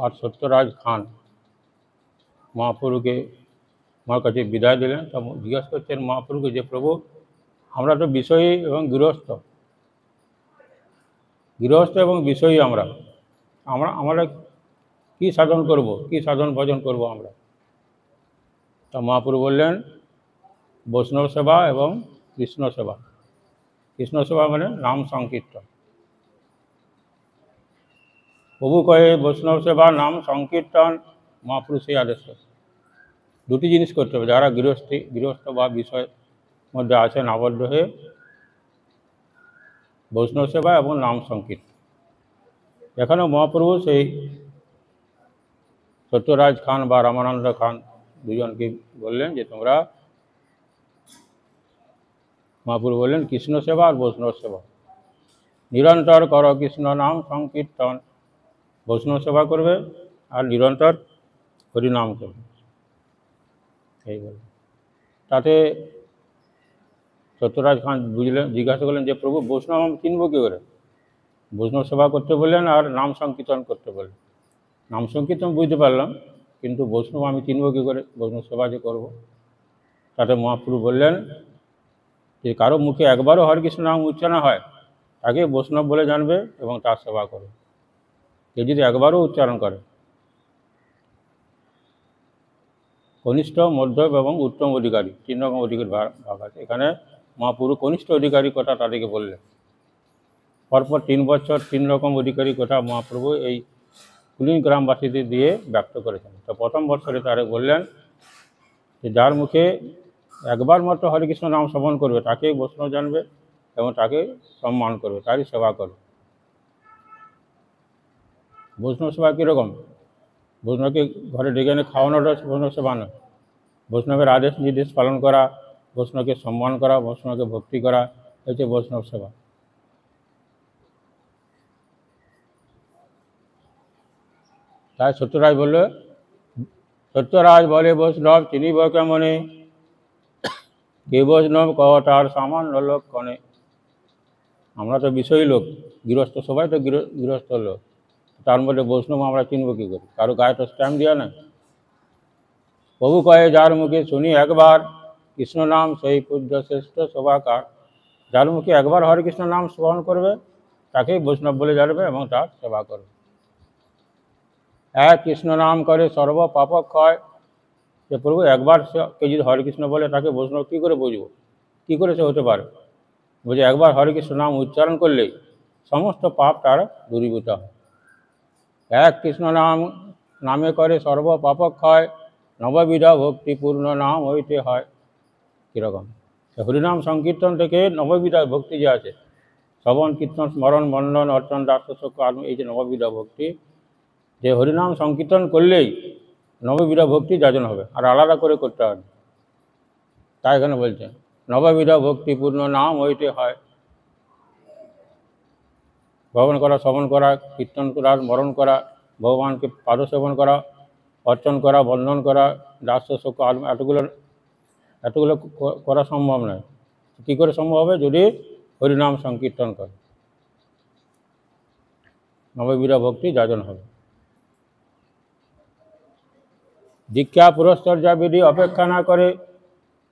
আর সত্যরাজ খান মহাপ্রভুকে আমার কাছে বিদায় দিলেন। তা জিজ্ঞাসা করছেন মহাপ্রভুকে যে প্রভু আমরা তো বিষয়ী এবং গৃহস্থ এবং বিষয়ী আমরা আমরা কী সাধন করব, কী সাধন ভজন করব আমরা? তা মহাপ্রভু বললেন বৈষ্ণব সেবা এবং কৃষ্ণ সেবা। কৃষ্ণ সেবা মানে নাম সংকীর্তন। প্রভু কয়ে বৈষ্ণব সেবা নাম সংকীর্তন, মহাপুরুষ সেই আদেশ। দুটি জিনিস করতে হবে যারা গৃহস্থ বা বিষয় মধ্যে আছেন আবদ্ধ হয়ে, বৈষ্ণব সেবা এবং নাম সংকীর্তন। এখানে মহাপ্রভু সেই সত্যরাজ খান বা রামানন্দ খান দুজনকে বললেন যে তোমরা, মহাপ্রভু বললেন কৃষ্ণ সেবা আর বৈষ্ণব সেবা নিরন্তর করো, কৃষ্ণ নাম সংকীর্তন। বৈষ্ণব সেবা করবে আর নিরন্তর হরিনাম করবে, এই বলে। তাতে সত্যরাজ খান বুঝলেন, জিজ্ঞাসা করলেন যে প্রভু বৈষ্ণব আমি চিনব কী করে? বৈষ্ণব সেবা করতে বললেন আর নাম সংকীর্তন করতে বললেন। নাম সংকীর্তন বুঝতে পারলাম, কিন্তু বৈষ্ণব আমি চিনব কী করে, বৈষ্ণব সেবা যে করব? তাতে মহাপ্রভু বললেন যে কারো মুখে একবারও হরিকৃষ্ণ নাম উচ্চারণ হয় তাকে বৈষ্ণব বলে জানবে এবং তার সেবা করবে। কেউ যদি একবারও উচ্চারণ করে, কনিষ্ঠ, মধ্যম এবং উত্তম অধিকারী, 3 রকম অধিকারী ভাগ আছে। এখানে মহাপ্রভু কনিষ্ঠ অধিকারী কথা তাদেরকে বললেন। পরপর 3 বছর 3 রকম অধিকারী কথা মহাপ্রভু এই কুলিন গ্রামবাসীদের দিয়ে ব্যক্ত করেছেন। তো প্রথম বছরে তারা বললেন যে যার মুখে একবার মাত্র হরিকৃষ্ণ নাম শ্রবণ করবে তাকেই বৈষ্ণব জানবে এবং তাকে সম্মান করবে, তারই সেবা করবে। বৈষ্ণব সেবা কীরকম? বৈষ্ণবকে ঘরে ডেকে এনে খাওয়ানোটা বৈষ্ণব সেবা নয়। বৈষ্ণবের আদেশ নির্দেশ পালন করা, বৈষ্ণবকে সম্মান করা, বৈষ্ণবকে ভক্তি করা হচ্ছে বৈষ্ণব সেবা। তাই সত্যরাজ বলে বৈষ্ণব চিনিব কেমনে, কে বৈষ্ণব কহ তার সামান্য লক্ষণে। আমরা তো বিষয়ী লোক, গৃহস্থ, সবাই তো গৃহস্থ লোক, তার মধ্যে বৈষ্ণব আমরা চিনব কী করি? কারো গায়ে তো স্ট্যাম্প দেওয়া না। প্রভু কয়ে যার মুখে শুনি একবার, কৃষ্ণ নাম সেই পূজ্য শ্রেষ্ঠ শোভাকার। যার মুখে একবার হরিকৃষ্ণ নাম স্মরণ করবে তাকেই বৈষ্ণব বলে জানবে এবং তার সেবা করবে। এক কৃষ্ণ নাম করে সর্ব পাপক্ষয়। যে প্রভু একবার কে যদি হরিকৃষ্ণ বলে তাকে বৈষ্ণব কী করে বুঝবো, কী করে সে হতে পারে? বুঝে একবার হরিকৃষ্ণ নাম উচ্চারণ করলেই সমস্ত পাপ তার দূরীভূত হয়। এক কৃষ্ণ নামে করে সর্ব পাপক্ষয়, নববিধ ভক্তিপূর্ণ নাম হইতে হয়। কীরকম? হরিনাম সংকীর্তন থেকে নববিধ ভক্তি যে আছে, শ্রবণ কীর্তন স্মরণ বন্ধন অর্চন দাসোক আত্ম, এই যে নববিধ ভক্তি, যে হরিনাম সংকীর্তন করলেই নববিধ ভক্তি যাজন হবে, আর আলাদা করে করতে হবে। তাই এখানে বলছেন নববিধ ভক্তিপূর্ণ নাম হইতে হয়। ভগবান করা, শ্রবণ করা, কীর্তন করা, স্মরণ করা, ভগবানকে পাদসেবন করা, অর্চন করা, বন্ধন করা, দাসোক আত্ম, এতগুলো করা সম্ভব নয়। কী করে সম্ভব হবে? যদি হরিনাম সংকীর্তন করে, নববিধ ভক্তি যাজন হবে। দীক্ষা পুরস্চর্যা বিধি অপেক্ষা না করে,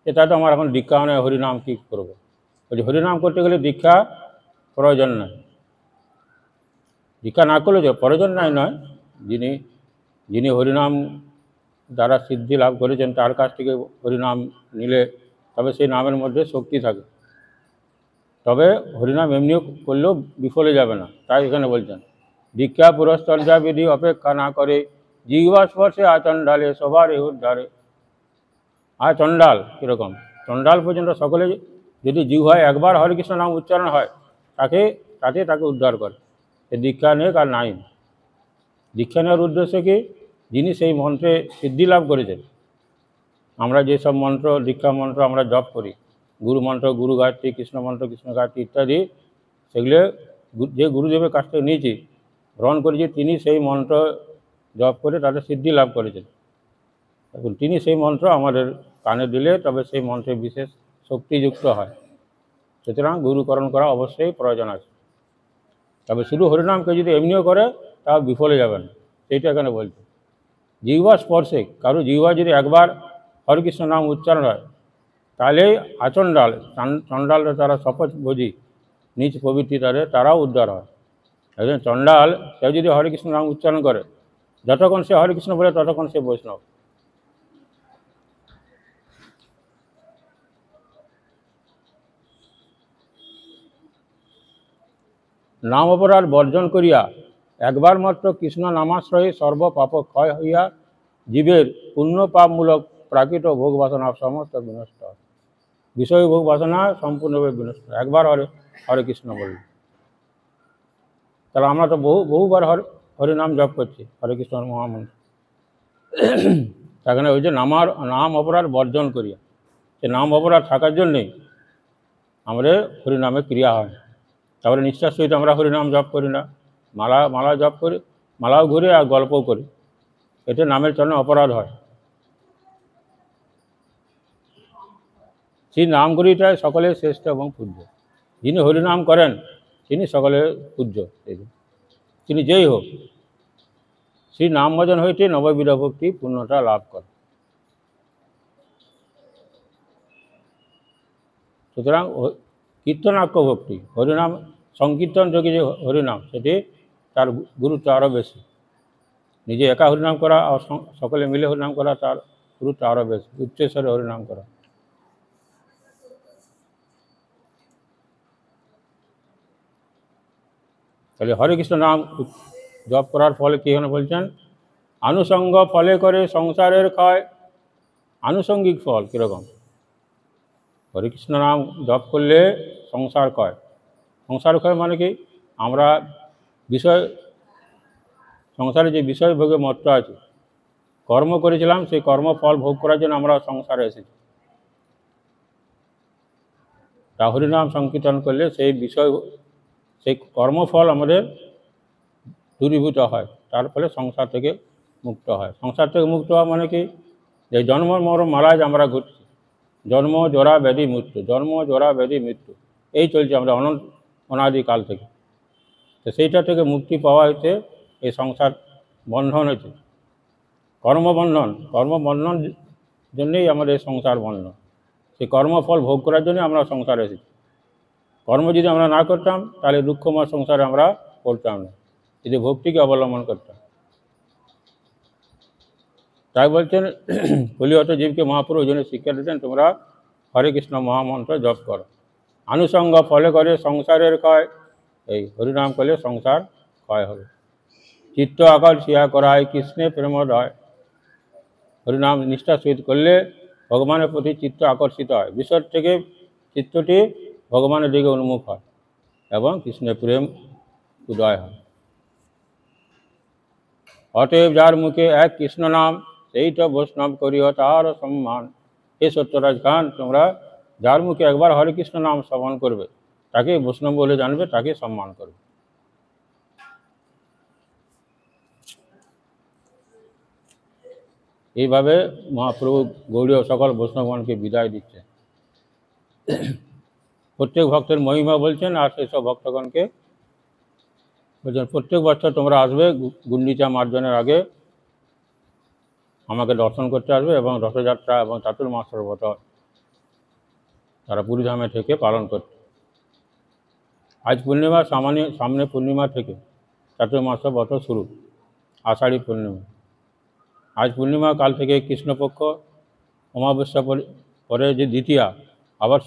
এটা তো আমার এখন দীক্ষা নয়, হরিনাম কী করবো? বলছি হরিনাম করতে গেলে দীক্ষা প্রয়োজন নয়। দীক্ষা না করলে যে প্রয়োজন নয়, যিনি হরিনাম দ্বারা সিদ্ধি লাভ করেছেন তার কাছ থেকে হরিনাম নিলে তবে সেই নামের মধ্যে শক্তি থাকে, তবে হরিনাম এমনিও করলেও বিফলে যাবে না। তাই এখানে বলছেন দীক্ষা পুরস্চর্যা বিধি অপেক্ষা না করে, জিহ্বা স্পর্শে আচণ্ডালে সবার উদ্ধারে। চণ্ডাল কীরকম? চণ্ডাল পর্যন্ত সকলে যদি জিহ্বায় একবার হরিকৃষ্ণ নাম উচ্চারণ হয় তাকে উদ্ধার করে। দীক্ষা নেই আর নাই। দীক্ষা নেওয়ার উদ্দেশ্য কি? যিনি সেই মন্ত্রে সিদ্ধি লাভ করেছেন। আমরা যেসব মন্ত্র, দীক্ষা মন্ত্র আমরা জপ করি, গুরু মন্ত্র, গুরু গায়ত্রী, কৃষ্ণ মন্ত্র, কৃষ্ণ গায়ত্রী ইত্যাদি, সেগুলো যে গুরুদেবের কাছ থেকে নিয়েছি, গ্রহণ করেছি, তিনি সেই মন্ত্র জপ করে তাদের সিদ্ধি লাভ করেছেন। এখন তিনি সেই মন্ত্র আমাদের কানে দিলে তবে সেই মন্ত্রে বিশেষ শক্তিযুক্ত হয়। সুতরাং গুরুকরণ করা অবশ্যই প্রয়োজন আছে। তবে শুধু হরিনামকে যদি এমনিও করে তা বিফলে যাবেন। সেইটা এখানে বলছে। জিহ্বা স্পর্শে, কারো জিহ্বা যদি একবার হরে কৃষ্ণ নাম উচ্চারণ হয় তাহলে আচণ্ডাল চণ্ডালরা তারা শপথ বুঝি নিজ প্রবৃত্তি তারাও উদ্ধার হয়। একজন চণ্ডাল কেউ যদি হরে কৃষ্ণ নাম উচ্চারণ করে, যতক্ষণ সে হরে কৃষ্ণ বলে ততক্ষণ সে বৈষ্ণব। নাম অপরাধ বর্জন করিয়া একবার মাত্র কৃষ্ণ নামাশ্রয়ে সর্ব পাপ ক্ষয় হইয়া জীবের পুণ্য পাপমূলক প্রাকৃত ভোগ বাসনা সমস্ত বিনষ্ট হয়। বিষয় ভোগ বাসনা সম্পূর্ণভাবে বিনষ্ট, একবার হরে কৃষ্ণ বলল। তাহলে আমরা তো বহুবার হরিনাম জপ করছি, হরে কৃষ্ণ মহামন্ত্র। সেখানে ওই যে নাম অপরাধ বর্জন করিয়া, সে নাম অপরাধ থাকার জন্যেই আমাদের হরিনামে ক্রিয়া হয়। তারপরে নিষ্ঠার সহিত আমরা হরিনাম জপ করি না, মালা জপ করি, মালাও ঘুরে আর গল্পও করি, এতে নামের জন্য অপরাধ হয়। সেই নামগুলিটাই সকলের শ্রেষ্ঠ এবং পূজ্য। যিনি হরিনাম করেন তিনি সকলের পূজ্য, তিনি যেই হোক, সেই নাম ভজন হইতে নববিধ ভক্তি পূর্ণতা লাভ করে। সুতরাং কীর্তনাক্ষ ভক্তি, হরিনাম সংকীর্তন যোগে যে হরিনাম, সেটি তার গুরুত্ব আরও বেশি। নিজে একা হরিনাম করা আর সকলে মিলে হরিনাম করা, তার গুরুত্ব আরও বেশি, উচ্চস্বরে হরিনাম করা। তাহলে হরে কৃষ্ণ নাম জপ করার ফলে কী এখানে বলছেন, আনুষঙ্গ ফলে করে সংসারের ক্ষয়। আনুষঙ্গিক ফল কীরকম? হরে কৃষ্ণ নাম জপ করলে সংসার ক্ষয়। সংসার ক্ষয় মানে কি, আমরা সংসারে যে বিষয় ভোগে মত্ত আছে, কর্ম করেছিলাম, সেই কর্মফল ভোগ করার জন্য আমরা সংসারে এসেছি। তা হরিনাম সংকীর্তন করলে সেই কর্মফল আমাদের দূরীভূত হয়, তার ফলে সংসার থেকে মুক্ত হয়। সংসার থেকে মুক্ত হওয়া মানে কি, যে জন্ম মরণ মালায় আমরা ঘুরছি, জন্ম জরা ব্যাধি মৃত্যু, জন্ম জরা ব্যাধি মৃত্যু, এই চলছে আমরা অনাদিকাল থেকে। তো সেইটা থেকে মুক্তি পাওয়া হচ্ছে এই সংসার বন্ধন হচ্ছে কর্মবন্ধন জন্যেই আমাদের সংসার বন্ধন। সেই কর্মফল ভোগ করার জন্য আমরা সংসারে এসেছি। কর্ম যদি আমরা না করতাম তাহলে দুঃখময় সংসারে আমরা পড়তাম না, যদি ভক্তিকে অবলম্বন করতাম। তাই বলছেন কলিহত জীবকে মহাপুরুষ ওই জন্য শিক্ষা দিতেন, তোমরা হরে কৃষ্ণ মহামন্ত্র জপ করো। আনুষঙ্গ ফলে করে সংসারের ক্ষয়, এই হরিনাম করলে সংসার ক্ষয় হবে। চিত্ত আকর্ষিয়া করায় কৃষ্ণে প্রেমোদয়। হরিনাম নিষ্ঠার সহিত করলে ভগবানের প্রতি চিত্ত আকর্ষিত হয়, বিষয় থেকে চিত্তটি ভগবানের দিকে উন্মুখ হয় এবং কৃষ্ণের প্রেম উদয় হয়। অতএব যার মুখে এক কৃষ্ণ নাম, সেইটা বৈষ্ণব করিও তার সম্মান। এই সত্যরাজ খান, তোমরা যার মুখে একবার হরে কৃষ্ণ নাম শ্রবণ করবে তাকে বৈষ্ণব বলে জানবে, তাকে সম্মান করবে। এইভাবে মহাপ্রভু গৌড়ীয় সকল বৈষ্ণবগণকে বিদায় দিচ্ছে। প্রত্যেক ভক্তের মহিমা বলছেন, আর সেসব ভক্তগণকে বলছেন প্রত্যেক বছর তোমরা আসবে, গুন্ডিচা মার্জনের আগে আমাকে দর্শন করতে আসবে এবং রথযাত্রা এবং চাতুর্মাস্যর ব্রত তারা পুরীধামে থেকে পালন করছে। আজ পূর্ণিমা, সামনে পূর্ণিমা থেকে চাতুর্মাস্য ব্রত শুরু, আষাঢ়ী পূর্ণিমা। আজ পূর্ণিমা, কাল থেকে কৃষ্ণপক্ষ, অমাবস্যা পরে যে দ্বিতীয়া, আবার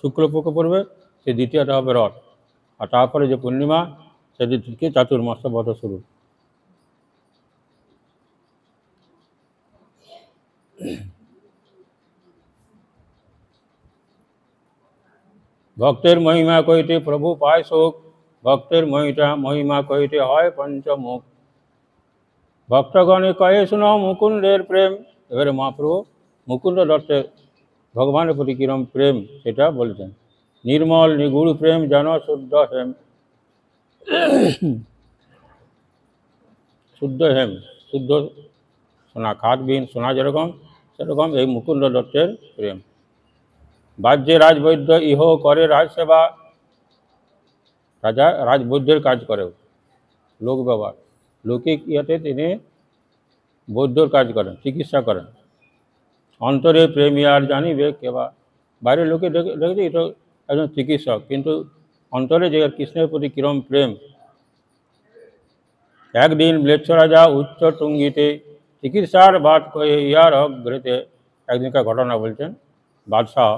শুক্লপক্ষ পড়বে, সেই দ্বিতীয়টা হবে রথ, আর তারপরে যে পূর্ণিমা সেদিন থেকে চাতুর্মাস্য ব্রত শুরু। ভক্তের মহিমা কইতে প্রভু পায় সুখ, ভক্তের মহিমা কইতে হয় পঞ্চমুখ। ভক্তগণে কয়ে শুনো মুকুন্দের প্রেম। এবারে মহাপ্রভু মুকুন্দ দত্তের ভগবানের প্রতি কিরম প্রেম সেটা বলছেন। নির্মল নিগুড় প্রেম যেন শুদ্ধ হেম। শুদ্ধ হেম, শুদ্ধ সোনা, খাদবিহীন সোনা যেরকম, সেরকম এই মুকুন্দ দত্তের প্রেম। বাহ্যে রাজবৈদ্য ইহ করে রাজসেবা, রাজা রাজবৈদ্যের কাজ করেও, লোক ব্যবহার, লৌকিক ইয়াতে তিনি বৈদ্যর কাজ করেন, চিকিৎসা করেন। অন্তরে প্রেম আর জানিবে কেবা, বাইরের লোকে দেখেছি এটা একজন চিকিৎসক, কিন্তু অন্তরে যে কৃষ্ণের প্রতি কিরম প্রেম। একদিন ম্লেচ্ছ রাজা উচ্চ টুঙ্গিতে চিকিৎসার বাদ কয়ে ইয়ার অগ্রেতে, একদিনকার ঘটনা বলছেন। বাদশাহ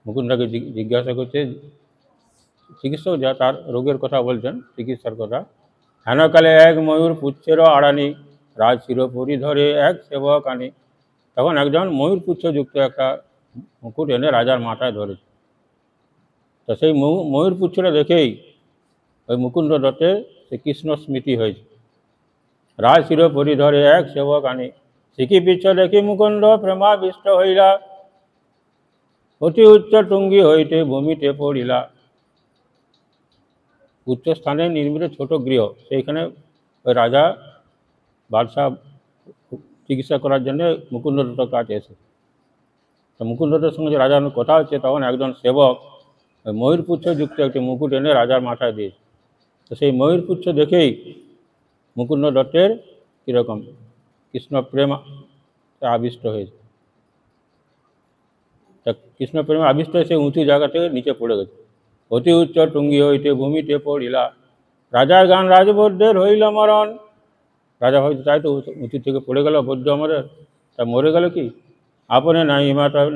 মুকুন্দকে জিজ্ঞাসা করছে, চিকিৎসক যা তার রোগের কথা বলছেন, চিকিৎসার কথা। হেনকালে এক ময়ূর পুচ্ছেরও আড়ানি, রাজ শিরোপরি ধরে এক সেবক আনি। তখন একজন ময়ূর পুচ্ছযুক্ত একটা মুকুট এনে রাজার মাথায় ধরেছে। তো সেই ময়ূর পুচ্ছটা দেখেই ওই মুকুন্দ দত্তের সে কৃষ্ণ স্মৃতি হয়েছে। রাজ শিরোপরি ধরে এক সেবক আনি, শিখি পিচ্ছ দেখি মুকুন্দ প্রেমাবিষ্ট হইলা, অতি উচ্চ টুঙ্গি হইতে ভূমিতে পড়িলা। উচ্চ স্থানে নির্মিত ছোট গৃহ, সেইখানে ওই রাজা বাদশাহ চিকিৎসা করার জন্য মুকুন্দ দত্তর কাছে এসে, তো মুকুন্দ দত্তের সঙ্গে যে রাজার কথা হচ্ছে, তখন একজন সেবক ওই ময়ূরপুচ্ছযুক্ত একটি মুকুট এনে রাজার মাথায় দিয়েছে। তো সেই ময়ূরপুচ্ছ দেখেই মুকুন্দ দত্তের কীরকম কৃষ্ণ প্রেম আবিষ্ট হয়েছে। তা কৃষ্ণ প্রেমে আবিষ্ট হয়ে সে উঁচু জায়গা থেকে নিচে পড়ে গেছে। অতি উচ্চ টুঙ্গি হইতে ভূমিতে পড়িলা, রাজার গান রাজবৈদ্যের হইল মরণ। রাজা হয়তো তাই তো উঁচু থেকে পড়ে গেল, বৈদ্য আমাদের, তা মরে গেল কি? আপনে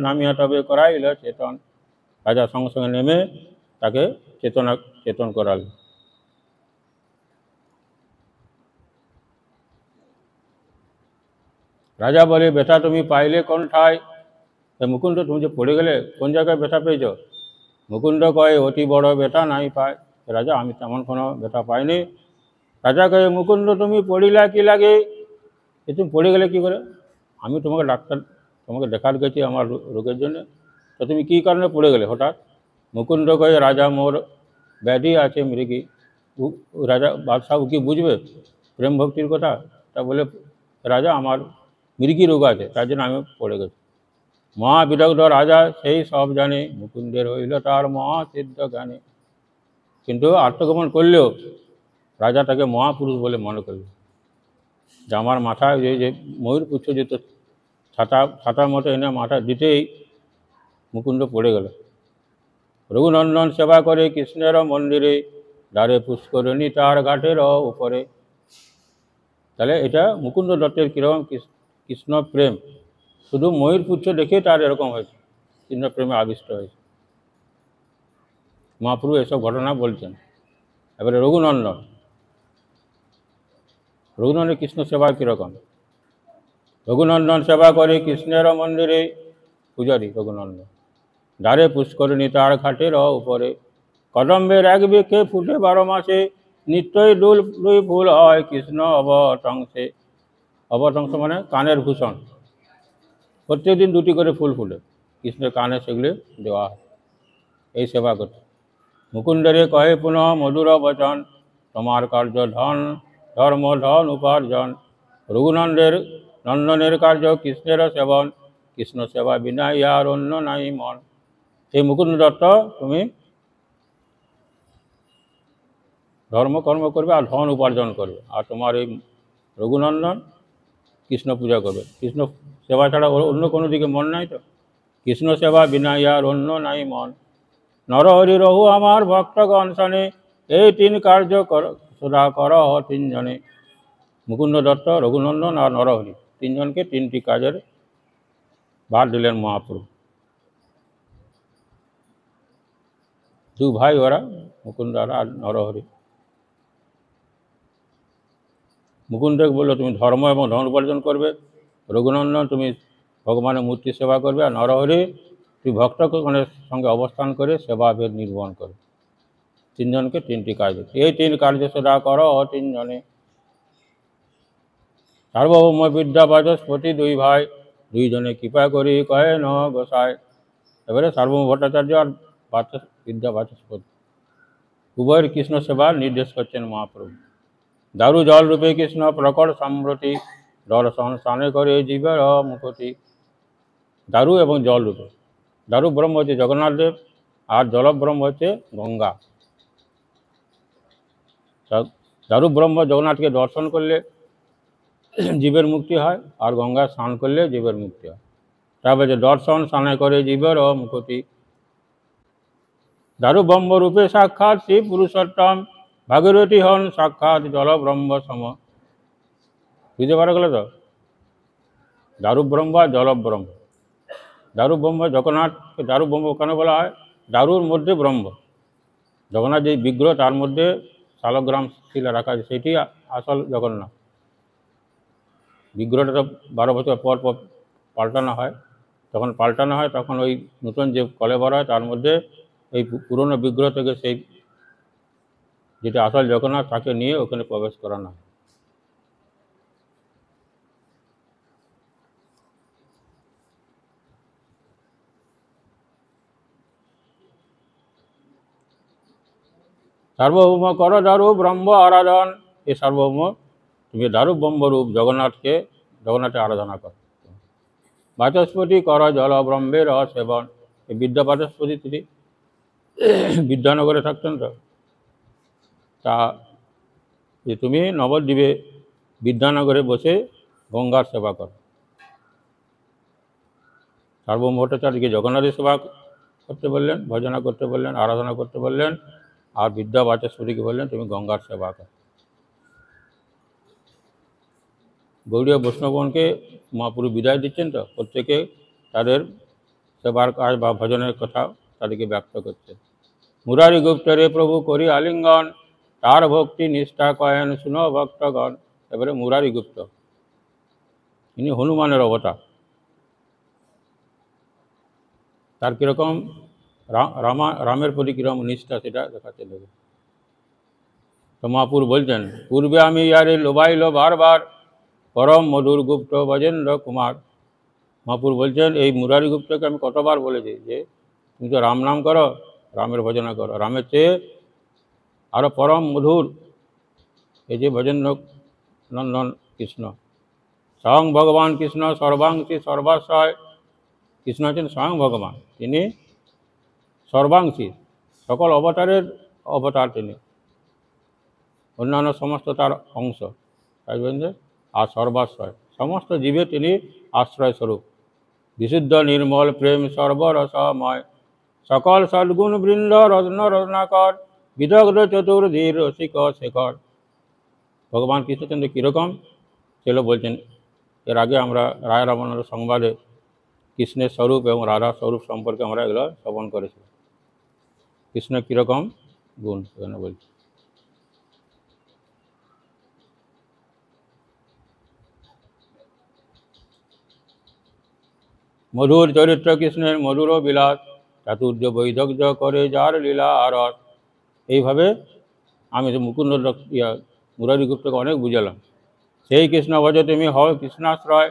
নামিয়া তবে করাইল চেতন। রাজা সঙ্গে সঙ্গে নেমে তাকে চেতন করাল। রাজা বলে, ব্যথা তুমি পাইলে কোন ঠাই? মুকুন্দ, তুমি যে পড়ে গেলে কোন জায়গায় ব্যথা পেয়েছ? মুকুন্দ কয়ে, অতি বড় ব্যথা নাই পায়। রাজা, আমি তেমন কোনো ব্যথা পাইনি। রাজা কয়ে, মুকুন্দ তুমি পড়িলা কি লাগে? তুমি পড়ে গেলে কি করে? আমি তোমাকে দেখার গেছি আমার রোগের জন্য, তো তুমি কী কারণে পড়ে গেলে হঠাৎ? মুকুন্দ কয়ে, রাজা মোর ব্যাধি আছে মৃগী। রাজা বাদশাহ কি বুঝবে প্রেম ভক্তির কথা? তা বলে, রাজা আমার মৃগী রোগ আছে, তার জন্য আমি পড়ে গেছি। মহাবিদগ্ধ রাজা সেই সব জানে, মুকুন্দের হইল তার মহাসিদ্ধ জ্ঞানে। কিন্তু আত্মগোপন করলেও রাজা তাকে মহাপুরুষ বলে মনে করল। যে আমার মাথায় যে ময়ূর পুচ্ছযুক্ত ছাতার মতো এনে মাথা দিতেই মুকুন্দ পড়ে গেল। রঘুনন্দন সেবা করে কৃষ্ণের মন্দিরে, দ্বারে পুষ্করিণী তার ঘাটের উপরে। তাহলে এটা মুকুন্দ দত্তের কীরকম কৃষ্ণ প্রেম, শুধু ময়ূর পুচ্ছ দেখে তার এরকম হয়েছে, কৃষ্ণ প্রেমে আবিষ্ট হয়েছে। মহাপ্রভু এসব ঘটনা বলছেন। এবারে রঘুনন্দন কৃষ্ণ সেবা কীরকম? রঘুনন্দন সেবা করে কৃষ্ণের মন্দিরে, পূজারী রঘুনন্দন, দ্বারে পুষ্করিণী তার ঘাটের উপরে। কদম্বের এক বৃক্ষে ফুটে 12 মাসে, নিত্যই দুই ফুল হয় কৃষ্ণ অবতংসে। অবতংস মানে কানের ভূষণ, প্রত্যেকদিন 2টি করে ফুল ফুটে, কৃষ্ণের কানে সেগুলি দেওয়া হয় এই সেবা করতে। মুকুন্দরে কহে পুনঃ মধুর বচন, তোমার কার্য ধর্ম ধন উপার্জন। নন্দনের কার্য কৃষ্ণের সেবন, কৃষ্ণ সেবা বিনা ইয়ার অন্য নাই মন। সেই মুকুন্দ দত্ত তুমি ধর্মকর্ম করবে আর ধন উপার্জন করবে, আর তোমার এই রঘুনন্দন কৃষ্ণ পূজা করবে। কৃষ্ণ সেবা ছাড়া অন্য কোনো দিকে মন নাই তো। কৃষ্ণ সেবা বিনা ইয়ার অন্য নাই মন। নরহরি রহু আমার ভক্তগণ শনে, এই 3 কার্য সদা কর 3 জনে। মুকুন্দ দত্ত, রঘুনন্দন আর নরহরি 3 জনকে 3টি কাজের ভার দিলেন মহাপ্রভু। 2 ভাই ওরা, মুকুন্দ আর নরহরি। মুকুন্দকে বললো তুমি ধর্ম এবং ধন উপার্জন করবে, রঘুনন্দন তুমি ভগবানের মূর্তি সেবা করবে, আর নরহরি তুই ভক্তগণের সঙ্গে অবস্থান করে সেবাভেদ নির্বহন করবে। 3 জনকে 3টি কাজ, এই 3 কার্য সদা করো 3 জনে। সার্বভৌম বিদ্যা বাচস্পতি 2 ভাই, 2 জনে কৃপা করি কহে ন গোসাই। এবারে সার্বভৌম ভট্টাচার্য আর বিদ্যা বাচস্পতি উভয়ের কৃষ্ণ সেবার নির্দেশ করছেন মহাপ্রভু। দারু জল রূপে কৃষ্ণ প্রকট সম্প্রতি, দর্শন স্থানে করে জীবের মুখতি। দারু এবং জল রূপে, দারু ব্রহ্ম হচ্ছে জগন্নাথ দেব, আর জল ব্রহ্ম হচ্ছে গঙ্গা। দারু ব্রহ্ম জগন্নাথকে দর্শন করলে জীবের মুক্তি হয়, আর গঙ্গা স্নান করলে জীবের মুক্তি হয়। তারপরে যে দর্শন স্নানে করে জীবের মুক্তি। দারু ব্রহ্ম রূপে সাক্ষাৎ শ্রী পুরুষোত্তম, ভাগীরথী হন সাক্ষাৎ জল ব্রহ্ম সম। বুঝতে পারা গেল তো? দারু ব্রহ্ম আর জল ব্রহ্ম। দারু ব্রহ্ম জগন্নাথ, দারু ব্রহ্ম কেন বলা হয়? দারুর মধ্যে ব্রহ্ম, জগন্নাথ যে বিগ্রহ তার মধ্যে শালগ্রাম শিলা রাখা আছে, সেটি আসল জগন্নাথ। বিগ্রহটা তো 12 বছর পর পর পাল্টানো হয়, যখন পাল্টানো হয় তখন ওই নতুন যে কলেবর হয় তার মধ্যে এই পুরনো বিগ্রহ থেকে সেই যেটা আসল জগন্নাথ তাকে নিয়ে ওখানে প্রবেশ করানো হয়। সার্বভৌম কর দারু ব্রহ্ম আরাধন। এই সার্বভৌম তুমি দারু ব্রহ্মরূপ জগন্নাথের আরাধনা কর। বাচস্পতি কর জল ব্রহ্মের সেবন। এই বিদ্যা বাচস্পতি তিনি বিদ্যানগরে থাকতেন, তো তা যে তুমি নবদ্বীপে বিদ্যানগরে বসে গঙ্গার সেবা কর। সার্বভৌম ভট্টাচার্যকে জগন্নাথের সেবা করতে বললেন, ভজনা করতে বললেন, আরাধনা করতে বললেন, আর বিদ্যা বাচস্পতিকে বললেন তুমি গঙ্গার সেবা কর। গৌড়ীয় বৈষ্ণবগণকে মহাপুরু বিদায় দিচ্ছেন, তো প্রত্যেকে তাদের সেবার কাজ বা ভজনের কথা তাদেরকে ব্যক্ত করছে। মুরারি গুপ্তরে প্রভু করি আলিঙ্গন, তার ভক্তি নিষ্ঠা কয়েন শুনো ভক্তগণ। এবারে মুরারি গুপ্ত, ইনি হনুমানের অবতার। তার কীরকম রামের প্রতি কীরকম নিষ্ঠা সেটা দেখাতে দেবে। তো মহাপুর বলছেন, পূর্বে আমি ইয়ারে লোবাইল বারবার, পরম মধুর গুপ্ত বজেন্দ্র কুমার। মহাপুর বলছেন, এই মুরারি গুপ্তকে আমি কতবার বলেছি যে তুমি তো রাম নাম করো, রামের ভজনা করো, রামের চেয়ে আরও পরম মধুর এই যে ভজেন্দ্র নন্দন কৃষ্ণ। স্বয়ং ভগবান কৃষ্ণ সর্বাংশী সর্বাশ্রয়। কৃষ্ণ হচ্ছেন স্বয়ং ভগবান, তিনি সর্বাংশী, সকল অবতারের অবতার তিনি, অন্যান্য সমস্ত তার অংশ, তাই বলছেন। আর সর্বাশ্রয়, সমস্ত জীবে তিনি আশ্রয় স্বরূপ। বিশুদ্ধ নির্মল প্রেম সর্বরসময়, সকল সদ্গুণ বৃন্দ রত্ন রত্নাকর, বিদগ্ধ চতুর্ধীর রসিক শেখর। ভগবান কৃষ্ণচন্দ্র কীরকম সেগুলো বলছেন। এর আগে আমরা রায় রামানন্দ সংবাদে কৃষ্ণের স্বরূপ এবং রাধা স্বরূপ সম্পর্কে আমরা এগুলো শ্রবণ করেছি। কৃষ্ণ কীরকম গুণ এখানে বলছি। মধুর চরিত্র কৃষ্ণের মধুর বিলাস, চাতুর্য বৈদগ্ধ্য করে যার লীলা আরস। এইভাবে আমি মুকুন্দ মুরারি গুপ্তকে অনেক বুঝালাম। সেই কৃষ্ণ ভজ তুমি হও কৃষ্ণাশ্রয়।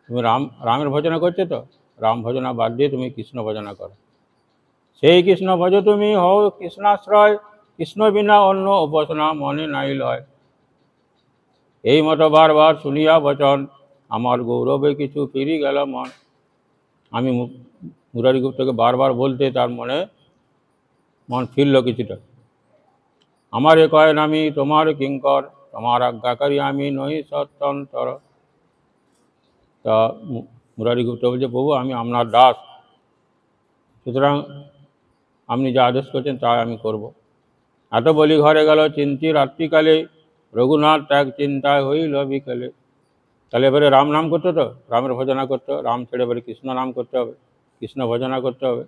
তুমি রামের ভজনা করছো, তো রাম ভজনা বাদ দিয়ে তুমি কৃষ্ণ ভজনা করো। সেই কৃষ্ণ ভজ তুমি হও কৃষ্ণাশ্রয়, কৃষ্ণ বিনা অন্য উপাসনা মনে নাই লয়। এই মতো বারবার শুনিয়া বচন, আমার গৌরবে কিছু ফিরি গেল মন। আমি মুরারি গুপ্তকে বারবার বলতে তার মন ফিরল কিছুটা। আমারে কয়েন আমি তোমার কিঙ্কর, তোমার আজ্ঞাকারী আমি নই স্বতন্ত্র। তা মুরারি গুপ্ত বলছে, প্রভু আমি আপনার দাস, সুতরাং আপনি যা আদেশ করছেন তা আমি করব। এত বলি ঘরে গেল চিন্তি রাত্রিকালে, রঘুনাথ ত্যাগ চিন্তায় হইল বিকেলে। তাহলে এবারে রাম নাম করতো, তো রামের ভজনা করতো, রাম ছেড়ে এবারে কৃষ্ণ নাম করতে হবে, কৃষ্ণ ভজনা করতে হবে।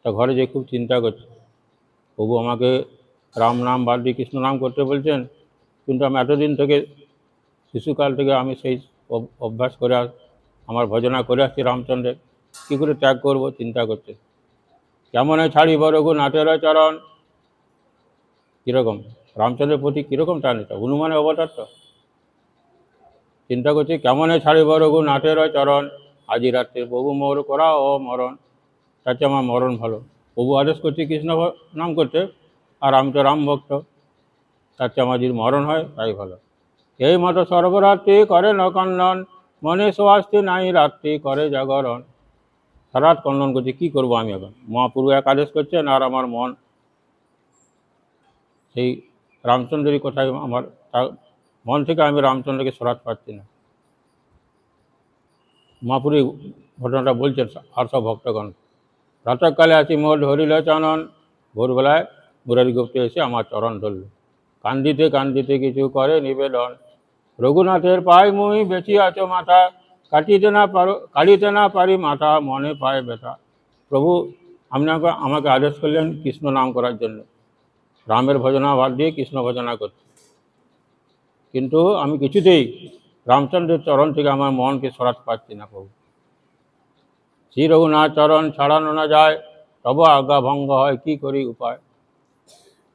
তা ঘরে যে খুব চিন্তা করছে, প্রভু আমাকে রাম নাম বাদ দিয়ে কৃষ্ণ নাম করতে বলছেন, কিন্তু আমি এতদিন থেকে শিশুকাল থেকে আমি সেই অভ্যাস করে আমার ভজনা করে আসছি রামচন্দ্রের, কী করে ত্যাগ করব চিন্তা করছে। কেমনে ছাড়িব রঘুনাথের চরণ। কীরকম রামচন্দ্রের প্রতি কীরকম টান, এটা হনুমানের অবতার, তো চিন্তা করছি কেমনে ছাড়িব রঘুনাথের চরণ, আজি রাত্রে প্রভু মোর করা ও মরণ। তার চেয়ে আমার মরণ ভালো। প্রভু আদেশ করছি কৃষ্ণ নাম করতে, আর আমি তো রাম ভক্ত, তার চেয়ে আমার যদি মরণ হয় তাই ভালো। এই মতো সর্বরাত্রি করে নকন্দন, মনে স্বাস্থ্য নাই রাত্রি করে জাগরণ। সারাত কন্দন করছে, কী করবো আমি এখন। মহাপুরু এক আদেশ করছেন আর আমার মন সেই রামচন্দ্রের কথায় আমার মন থেকে আমি রামচন্দ্রকে সরাতে পারছি না। মহাপুরী ঘটনাটা বলছেন আর সব ভক্তগণ। প্রাতঃকালে আছি মোর ধরিল চরণ, ভোরবেলায় মুরারিগুপ্ত এসে আমার চরণ ধরল। কান্দিতে কান্দিতে কিছু করে নিবেদন, রঘুনাথের পায় মুই বেঁচি আছো মাথা, কাটিতে না পারি মাথা, মনে পায় ব্যথা। প্রভু আমাকে আদেশ করলেন কৃষ্ণ নাম করার জন্য, রামের ভজনা বাদ দিয়ে কৃষ্ণ ভজনা করতে। কিন্তু আমি কিছুতেই রামচন্দ্রের চরণ থেকে আমার মনকে সরাতে পারছি না। প্রভু শ্রী রঘুনাথ চরণ ছাড়ানো না যায়, তব আজ্ঞা ভঙ্গ হয় কি করি উপায়।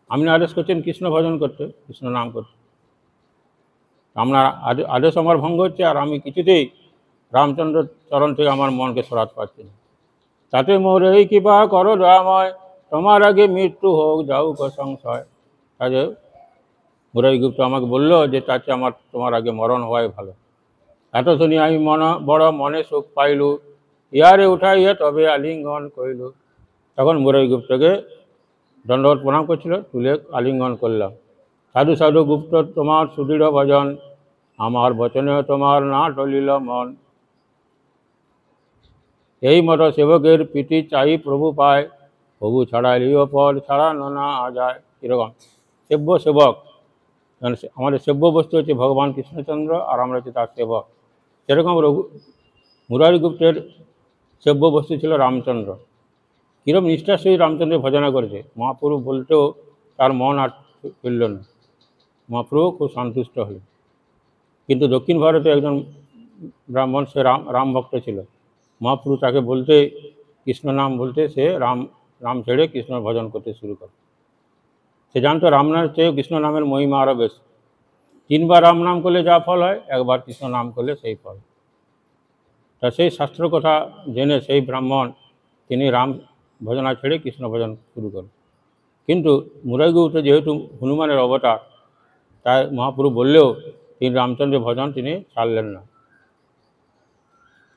আপনি আদেশ করছেন কৃষ্ণ ভজন করতে, কৃষ্ণ নাম করতে, আপনার আদেশ আমার ভঙ্গ হচ্ছে, আর আমি কিছুতেই রামচন্দ্রের চরণ থেকে আমার মনকে সরাতে পারছি না। তাতে মোর এই কৃপা করো দয়াময়, তোমার আগে মৃত্যু হোক যাউক সংশয়। কাজে মুরারিগুপ্ত আমাকে বললো যে তাতে তোমার আগে মরণ হওয়াই ভালো। এত শুনি আমি বড় মনে সুখ পাইলু, ইয়ারে উঠাইয়া তবে আলিঙ্গন কইল। তখন মুরারিগুপ্তকে দণ্ডবত প্রণাম করছিল, তুলে আলিঙ্গন করলাম। সাধু সাধু গুপ্ত তোমার সুদৃঢ় ভজন, আমার বচনে তোমার না টলিল মন। এই মতো সেবকের প্রীতি চাই প্রভু পায়, প্রভু ছাড়াইলিও পদ ছাড়ানো না যায়। এরকম সেবক, আমাদের সেব্য বস্তু হচ্ছে ভগবান কৃষ্ণচন্দ্র, আর আমরা হচ্ছে তার সেবক। সেরকম মুরারিগুপ্তের সেব্য বস্তু ছিল রামচন্দ্র। কীরকম নিষ্ঠার সহিত রামচন্দ্রের ভজনা করেছে, মহাপ্রভু বলতেও তার মন আর ফিরল না। মহাপ্রভু খুব সন্তুষ্ট হল। কিন্তু দক্ষিণ ভারতে একজন ব্রাহ্মণ, সে রাম ভক্ত ছিল। মহাপ্রভু তাকে বলতে, কৃষ্ণ নাম বলতে, সে রাম ছেড়ে কৃষ্ণ ভজন করতে শুরু করে। সে জানতো রাম নামের চেয়ে কৃষ্ণ নামের মহিমা আরও বেশি। 3 বার রাম নাম করলে যা ফল হয়, একবার কৃষ্ণ নাম করলে সেই ফল। তা সেই শাস্ত্র কথা জেনে সেই ব্রাহ্মণ তিনি রাম ভজনা ছেড়ে কৃষ্ণ ভজন শুরু করেন। কিন্তু মুরারিগুপ্ত যেহেতু হনুমানের অবতার, তাই মহাপ্রভু বললেও তিনি রামচন্দ্রের ভজন তিনি ছাড়লেন না।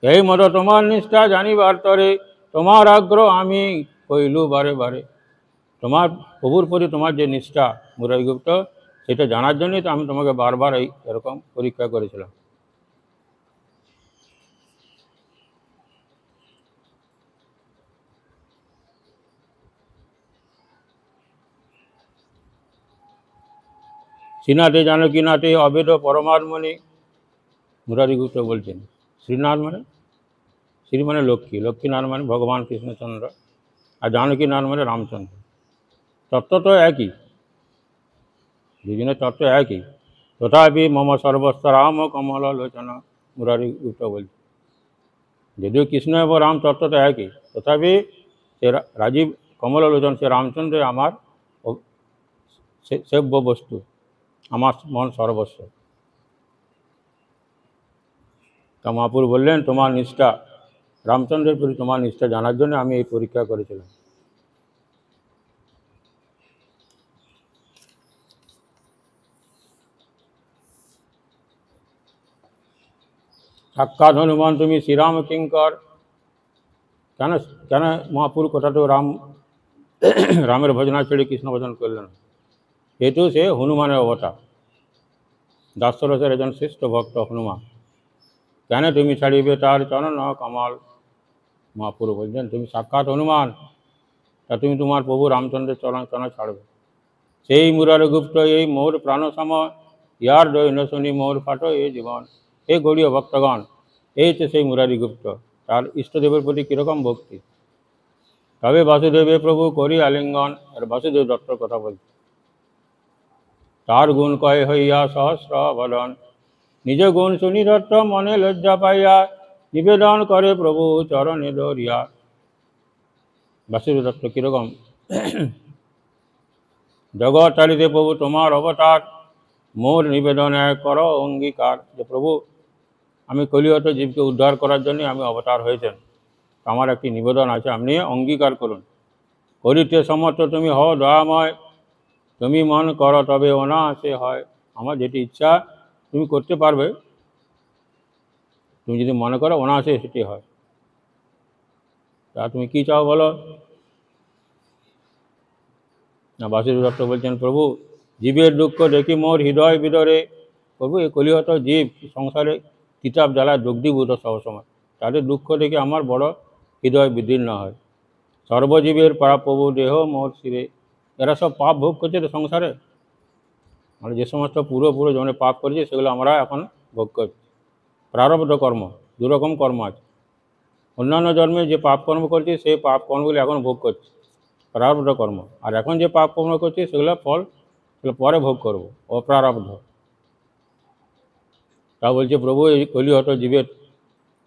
এই মতো তোমার নিষ্ঠা জানিবার তরে, তোমার আগ্রহ আমি কইলু বারে বারে। তোমার প্রভুর প্রতি তোমার যে নিষ্ঠা মুরারিগুপ্ত, সেটা জানার জন্যই তো আমি তোমাকে বারবার এরকম পরীক্ষা করেছিলাম। শ্রীনাথে জানকীনাথে অবেদ পরমাত্মনি, মুরারিগুপ্ত বলছেন। শ্রীনাথ মানে, শ্রী মানে লক্ষ্মী, লক্ষ্মীনাথ মানে ভগবান কৃষ্ণচন্দ্র, আর জানকীনাথ মানে রামচন্দ্র। তত্ত্ব তো একই, দুজনের তত্ত্ব একই। তথাপি মম সর্বস্ব রাম কমল লোচনা, মুরারিগুপ্ত বলছে। যদিও কৃষ্ণ এবং রাম তত্ত্ব তো একই, তথাপি সে রাজীব কমল লোচন, সে রামচন্দ্র আমার সেব্য বস্তু, আমার মন সর্বস্ব। তা মহাপুর বললেন তোমার নিষ্ঠা, রামচন্দ্রের প্রতি তোমার নিষ্ঠা জানার জন্য আমি এই পরীক্ষা করেছিলাম। সাক্ষাৎ হনুমান তুমি শ্রীরাম কিঙ্কর। কেন কেন মহাপুর কথাতেও রামের ভজনা ছেড়ে কৃষ্ণ ভজন করলেন? যেহেতু সে হনুমানের অবতার, দাসরথের একজন শ্রেষ্ঠ ভক্ত হনুমান। কেন তুমি ছাড়িবে তার চরণ কমল? মহাপুর বলছেন তুমি সাক্ষাৎ হনুমান, তা তুমি তোমার প্রভু রামচন্দ্রের চরণ কেন ছাড়বে? সেই মুরারিগুপ্ত এই মোর প্রাণ সম, ইয়ার দৈন্য শুনি মোর ফাটো এই জীবন। এই গৌড়ীয় ভক্তগণ, এই তো সেই মুরারিগুপ্ত, তার ইষ্টদেবের প্রতি কীরকম ভক্তি। তবে বাসুদেবে প্রভু করি আলিঙ্গন, আর বাসুদেব দত্তর কথা বলছে। তার গুণ কয় হইয়া সহস্র বদন, নিজ গুণ শুনি দত্ত মনে লজ্জা পাইয়া, নিবেদন করে প্রভু চরণে দরিয়া। বাসুদেব দত্ত কীরকম, জগৎ চালিতে প্রভু তোমার অবতার, মোর নিবেদন কর অঙ্গীকার। যে প্রভু আমি কলিয়ত জীবকে উদ্ধার করার জন্য আমি অবতার হয়েছেন, আমার একটি নিবেদন আছে, আপনি অঙ্গীকার করুন। করিতে সমর্থ তুমি হও দয়াময়, তুমি মন করো তবে অনায়াসে হয়। আমার যেটি ইচ্ছা তুমি করতে পারবে, তুমি যদি মনে করো অনায়াসে সেটি হয়। তা তুমি কী চাও বলো? না, বাসুদেব দত্ত বলছেন প্রভু জীবের দুঃখ দেখি মোর হৃদয় বিদরে। প্রভু এই কলিহত জীব সংসারে তিতাব জ্বালায় দগ্ধীভূত সবসময়, তাদের দুঃখ দেখে আমার বড় হৃদয় বিদীর্ণ হয়। সর্বজীবের পাপ প্রভু দেহ মোর শিরে। এরা সব পাপ ভোগ করছে তো সংসারে, মানে যে সমস্ত পুরো জনে পাপ করেছে সেগুলো আমরা এখন ভোগ করছি। প্রারব্ধ কর্ম, দুরকম কর্ম আছে। অন্যান্য জন্মে যে পাপ কর্ম করছি সেই পাপ কর্মগুলি এখন ভোগ করছি, প্রারব্ধ কর্ম। আর এখন যে পাপ কর্ম করছি সেগুলো ফল, সেগুলো পরে ভোগ করব, অপ্রারব্ধ। তা বলছে প্রভু এই কলিহত জীবের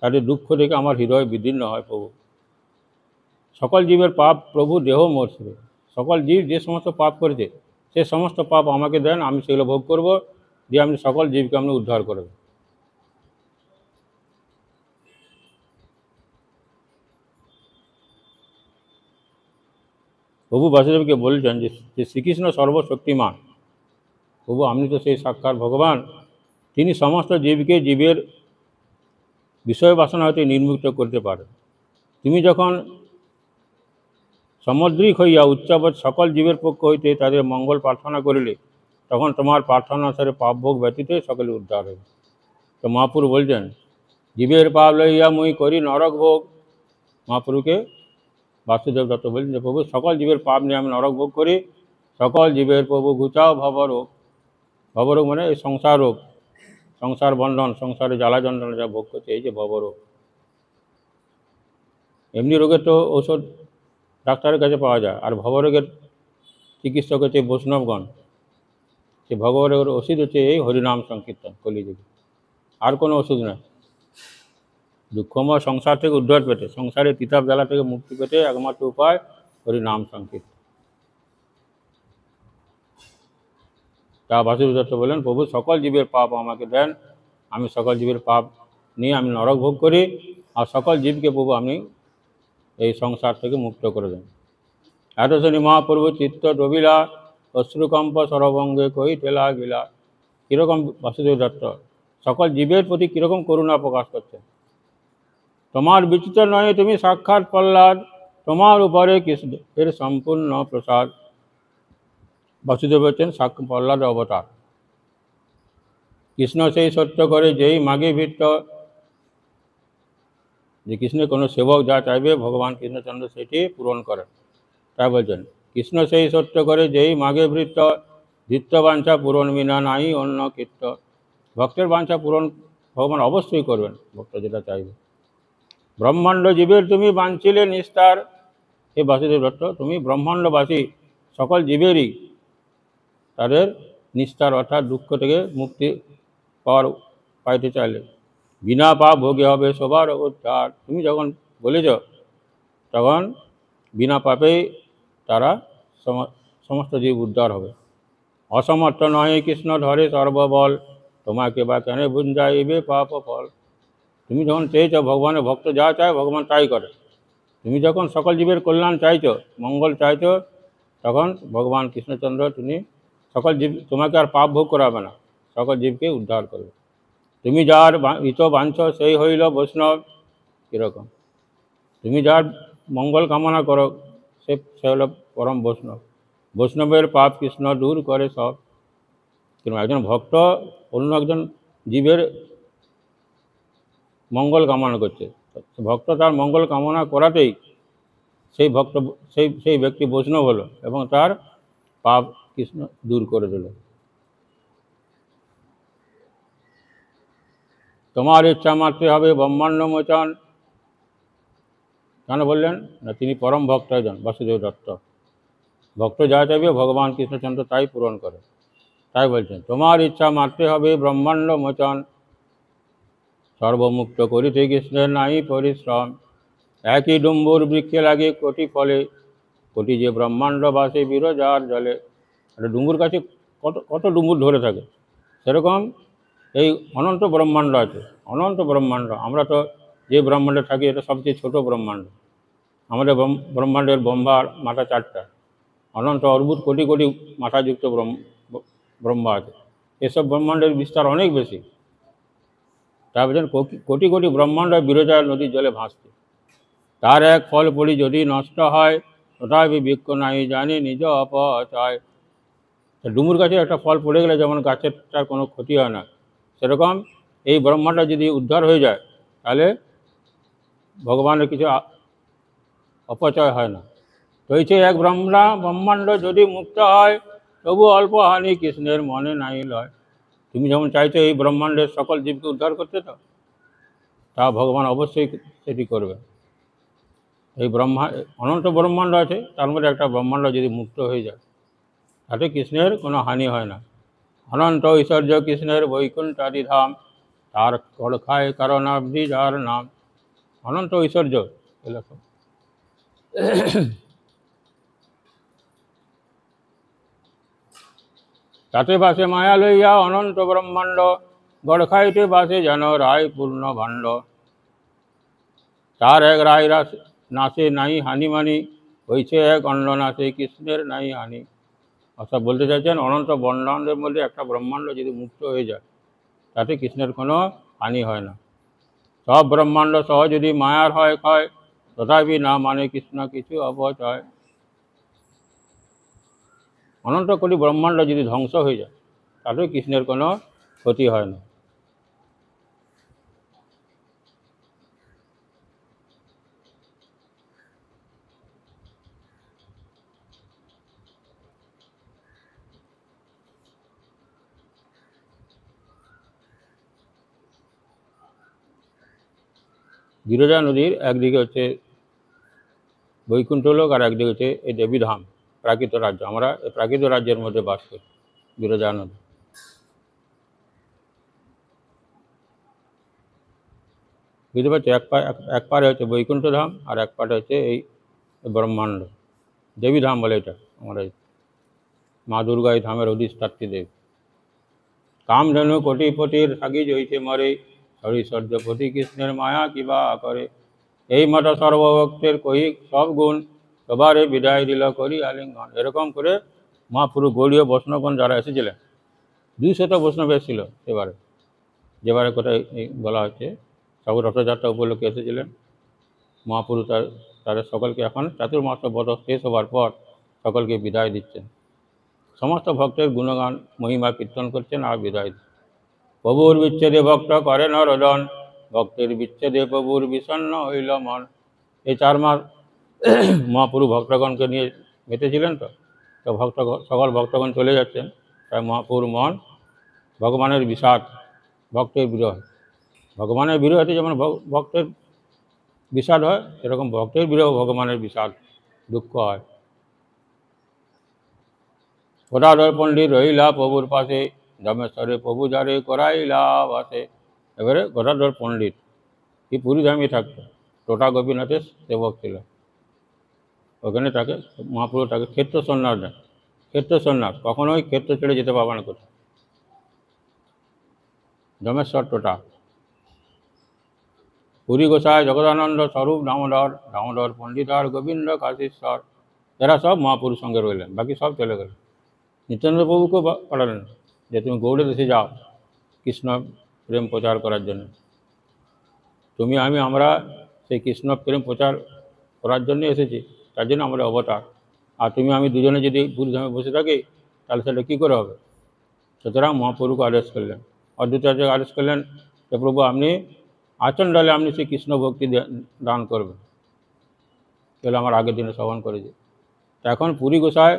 তাদের দুঃখ দেখে আমার হৃদয় বিদীর্ণ হয় প্রভু। সকল জীবের পাপ প্রভু দেহ মোর শিরে। সকল জীব যে সমস্ত পাপ করেছে সে সমস্ত পাপ আমাকে দেন, আমি সেগুলো ভোগ করব, দিয়ে আমি সকল জীবকে আমি উদ্ধার করব। প্রভু বাসুদেবকে বলছেন যে শ্রীকৃষ্ণ সর্বশক্তিমান। প্রভু আপনি তো সেই সাক্ষাৎ ভগবান, তিনি সমস্ত জীবকে জীবের বিষয় বাসনা হতে নির্মুক্ত করতে পারেন। তুমি যখন সামুদ্রিক হইয়া উচ্চাবৎ সকল জীবের পক্ষ হইতে তাদের মঙ্গল প্রার্থনা করিলে তখন তোমার প্রার্থনা অনুসারে পাপভোগ ব্যতীত সকলে উদ্ধার হবে। তো মহাপুরু বলছেন জীবের পাপ লইয়া মুই করি নরক ভোগ। মহাপুরুকে বাসুদেব দত্ত বলছেন যে প্রভু সকল জীবের পাপ নিয়ে আমি নরক ভোগ করি, সকল জীবের প্রভু ঘুচাও ভবরোগ। ভবরোগ মানে এই সংসার রোগ, সংসার বন্ধন, সংসারে জ্বালা যন্ত্রণা যা ভোগ করছে, এই যে ভবরোগ। এমনি রোগের তো ঔষধ ডাক্তারের কাছে পাওয়া যায়, আর ভবরোগের চিকিৎসক হচ্ছে বৈষ্ণবগণ। সে ভবরোগের ওষুধ হচ্ছে এই হরিনাম সংকীর্তন কলিযুগে, আর কোনো ওষুধ নয়। দুঃখময় সংসার থেকে উদ্ধার পেতে, সংসারের তিতাব জ্বালা থেকে মুক্তি পেতে একমাত্র উপায় হরিনাম সংকীর্তন। তা বাসুদেব দত্ত বলেন প্রভু সকল জীবের পাপ আমাকে দেন, আমি সকল জীবের পাপ নিয়ে আমি নরক ভোগ করি, আর সকল জীবকে প্রভু আমি এই সংসার থেকে মুক্ত করে দেন। এত শুনি মহাপ্রভু চিত্ত ডবিলা, অশ্রুকম্প সরভঙ্গে কই ঠেলা গিলা। কীরকম বাসুদেব দত্ত সকল জীবের প্রতি কীরকম করুণা প্রকাশ করছে। তোমার বিচিত্র নয় তুমি সাক্ষাৎ প্রহ্লাদ, তোমার উপরে কৃষ্ণের সম্পূর্ণ প্রসাদ। বাসুদেব হচ্ছেন প্রহ্লাদ অবতার। কৃষ্ণ সেই সত্য করে যেই মাগে ভিত্ত, যে কৃষ্ণের কোনো সেবক যা চাইবে ভগবান কৃষ্ণচন্দ্র সেটি পূরণ করেন। তাই বলছেন কৃষ্ণ সেই সত্য করে যেই মাগে বৃত্ত, ধৃত্য বাঞ্ছা পূরণ বিনা নাই অন্য কীর্ত। ভক্তের বাঞ্ছা পূরণ ভগবান অবশ্যই করবেন, ভক্ত যেটা চাইবে। ব্রহ্মাণ্ড জীবের তুমি বাঞ্ছিলে নিস্তার। হে বাসুদেব দত্ত তুমি ব্রহ্মাণ্ডবাসী সকল জীবেরই তাদের নিস্তার অর্থাৎ দুঃখ থেকে মুক্তি পাইতে চাইলে বিনা পাপ ভোগে হবে সবার উদ্ধার। তুমি যখন বলেছ তখন বিনা পাপেই তারা সমস্ত জীব উদ্ধার হবে। অসমর্থ নয় কৃষ্ণ ধরে সর্ববল, তোমাকে বা কেন বুঝাইবে পাপ ফল। তুমি যখন চেয়েছ, ভগবানের ভক্ত যা চায় ভগবান তাই করে। তুমি যখন সকল জীবের কল্যাণ চাইছ, মঙ্গল চাইছ, তখন ভগবান কৃষ্ণচন্দ্র তিনি সকল জীব, তোমাকে আর পাপ ভোগ করাবে না, সকল জীবকে উদ্ধার করবে। তুমি যার হিত বাঞ্ছ সেই হইল বৈষ্ণব। কীরকম তুমি যার মঙ্গল কামনা করো সে হলো পরম বৈষ্ণব। বৈষ্ণবের পাপ কৃষ্ণ দূর করে সব। কিন্তু একজন ভক্ত অন্য একজন জীবের মঙ্গল কামনা করছে, ভক্ত তার মঙ্গল কামনা করাতেই সেই ভক্ত সেই ব্যক্তি বৈষ্ণব হলো এবং তার পাপ কৃষ্ণ দূর করে দিল। তোমার ইচ্ছা মাত্রে হবে ব্রহ্মাণ্ড মোচন। কেন বললেন না, তিনি পরম ভক্ত একজন বাসুদেব দত্ত। ভক্ত যা চাইবে ভগবান কৃষ্ণচন্দ্র তাই পূরণ করে। তাই বলছেন তোমার ইচ্ছা মাত্রে হবে ব্রহ্মাণ্ড মোচন, সর্বমুক্ত করিতে কৃষ্ণের নাই পরিশ্রম। একই ডুম্বুর বৃক্ষে লাগে কোটি ফলে, কোটি যে ব্রহ্মাণ্ড বাসে বিরজার জলে। একটা ডুম্বুর কাছে কত কত ডুম্বুর ধরে থাকে, সেরকম এই অনন্ত ব্রহ্মাণ্ড আছে, অনন্ত ব্রহ্মাণ্ড। আমরা তো যে ব্রহ্মাণ্ডে থাকি এটা সবচেয়ে ছোট ব্রহ্মাণ্ড। আমাদের ব্রহ্মাণ্ডের ব্রহ্মার মাথা 4টা, অনন্ত অদ্ভুত কোটি কোটি মাথাযুক্ত ব্রহ্মা আছে। এসব ব্রহ্মাণ্ডের বিস্তার অনেক বেশি। তার বলছেন কোটি কোটি ব্রহ্মাণ্ড বিরজার নদীর জলে ভাসছে। তার এক ফল পড়ি যদি নষ্ট হয়, তথাপি বৃক্ষ নাই জানি নিজ অপচয়। ডুমুর গাছে একটা ফল পড়ে গেলে যেমন গাছেরটার কোনো ক্ষতি হয় না, সেরকম এই ব্রহ্মাণ্ড যদি উদ্ধার হয়ে যায় তাহলে ভগবানের কিছু অপচয় হয় না। রয়েছে এক ব্রহ্মাণ্ড যদি মুক্ত হয়, তবু অল্প হানি কৃষ্ণের মনে নাই লয়। তুমি যেমন চাইছো এই ব্রহ্মাণ্ডের সকল জীবকে উদ্ধার করতে, তো তা ভগবান অবশ্যই সেটি করবে। এই অনন্ত ব্রহ্মাণ্ড আছে, তার মধ্যে একটা ব্রহ্মাণ্ড যদি মুক্ত হয়ে যায় তাতে কৃষ্ণের কোনো হানি হয় না। অনন্ত ঐশ্বর্য কৃষ্ণের বৈকুণ্ঠাদি ধাম, তার কড়খায় কারণাব্দি যার নাম। অনন্ত ঐশ্বর্য এরকম। তাতে বাসে মায়া লইয়া অনন্ত ব্রহ্মাণ্ড, গড়খাইতে বাসে যেন রায় পূর্ণ ভাণ্ড। তার এক রায় নাচে নাই হানিমানি, হয়েছে এক অন্ন নাচে কৃষ্ণের নাই হানি। অর্থাৎ বলতে চাইছেন অনন্ত ব্রহ্মাণ্ডের মধ্যে একটা ব্রহ্মাণ্ড যদি মুক্ত হয়ে যায় তাতে কৃষ্ণের কোনো হানি হয় না। সব ব্রহ্মাণ্ড সহ যদি মায়ার হয় ক্ষয়, তথাপি না মানে কৃষ্ণ কিছু অপচয়। অনন্ত কোটি ব্রহ্মাণ্ড যদি ধ্বংস হয়ে যায় তাতেও কৃষ্ণের কোনো ক্ষতি হয় না। বিরজা নদীর একদিকে হচ্ছে বৈকুণ্ঠ লোক আর একদিকে হচ্ছে এই দেবীধাম, প্রাকৃত রাজ্য। আমরা এই প্রাকৃত রাজ্যের মধ্যে বাস করি। বিরজা নদী বুঝতে পারছি, এক পারে হচ্ছে বৈকুণ্ঠ ধাম আর এক পারে হচ্ছে এই ব্রহ্মাণ্ড। দেবীধাম বলে এটা, আমরা মা দুর্গা এই ধামের অধিষ্ঠাত্রী দেব। কামধেনু কোটিপতির সাগি জইতে মরে, হরিশ্বর্যপতি কৃষ্ণের মায়া কিবা করে। এই মত সর্বভক্তের কহি সব গুণ, সবারে বিদায় দিল করি আলিঙ্গন। এরকম করে মহাপুরু গৌড়ীয় বৈষ্ণবগণ যারা এসেছিলেন, 200 বৈষ্ণব এসেছিল এবারে, যেবারে কোথায় বলা হচ্ছে সব রথযাত্রা উপলক্ষে এসেছিলেন। মহাপুরু তাদের সকলকে এখন চাতুর্মাস ব্রত শেষ হবার পর সকলকে বিদায় দিচ্ছেন। সমস্ত ভক্তের গুণগান মহিমা কীর্তন করছেন আর বিদায় দিচ্ছেন। প্রভুর বিচ্ছেদে ভক্ত করে ন রোদন, ভক্তের বিচ্ছেদে প্রভুর বিষণ্ণ হইল মন। এই 4 মাস মহাপুরু ভক্তগণকে নিয়ে মেতেছিলেন, তো সকল ভক্তগণ চলে যাচ্ছেন, তাই মহাপুরুর মন ভগবানের বিষাদ, ভক্তের বিরহ। ভগবানের বিরহতে যেমন ভক্তের বিষাদ হয়, সেরকম ভক্তের বিরহ ভগবানের বিষাদ, দুঃখ হয়। গদাধর পণ্ডিত রহিলা প্রভুর পাশে, ধমেশ্বরে প্রভু যারে করাইলা বাসে। এবারে গদাধর পণ্ডিত এই পুরীধামে থাকতো, টোটা গোপীনাথের সেবক ছিল। ওখানে তাকে মহাপুরু তাকে ক্ষেত্র সন্ন্যাস দেন। ক্ষেত্র সন্ন্যাস, কখনোই ক্ষেত্র ছেড়ে যেতে পারবে না কোথাও। ধমেশ্বর টোটা। পুরী গোসাই জগদানন্দ স্বরূপ দামোদর পণ্ডিত আর গোবিন্দ কাশীশ্বর, এরা সব মহাপুরুর সঙ্গে রইলেন, বাকি সব চলে গেল। নিত্যানন্দ প্রভুকেও পাঠালেন যে তুমি গৌড়ে দেশে যাও কৃষ্ণ প্রেম প্রচার করার জন্য। আমরা সেই কৃষ্ণ প্রেম প্রচার করার জন্য এসেছি, তার জন্য আমরা অবতার। আর আমি দুজনে যদি পুরীধামে বসে থাকি তাহলে সেটা কী করে হবে? সুতরাং মহাপ্রভুকে আদেশ করলেন, অদ্বৈতাচার্যকে আদেশ করলেন যে প্রভু আপনি আচণ্ডালে আপনি সেই কৃষ্ণ ভক্তি দান করবেন। তাহলে আমার আগের দিনে শ্রবণ করেছি। এখন পুরী গোসাই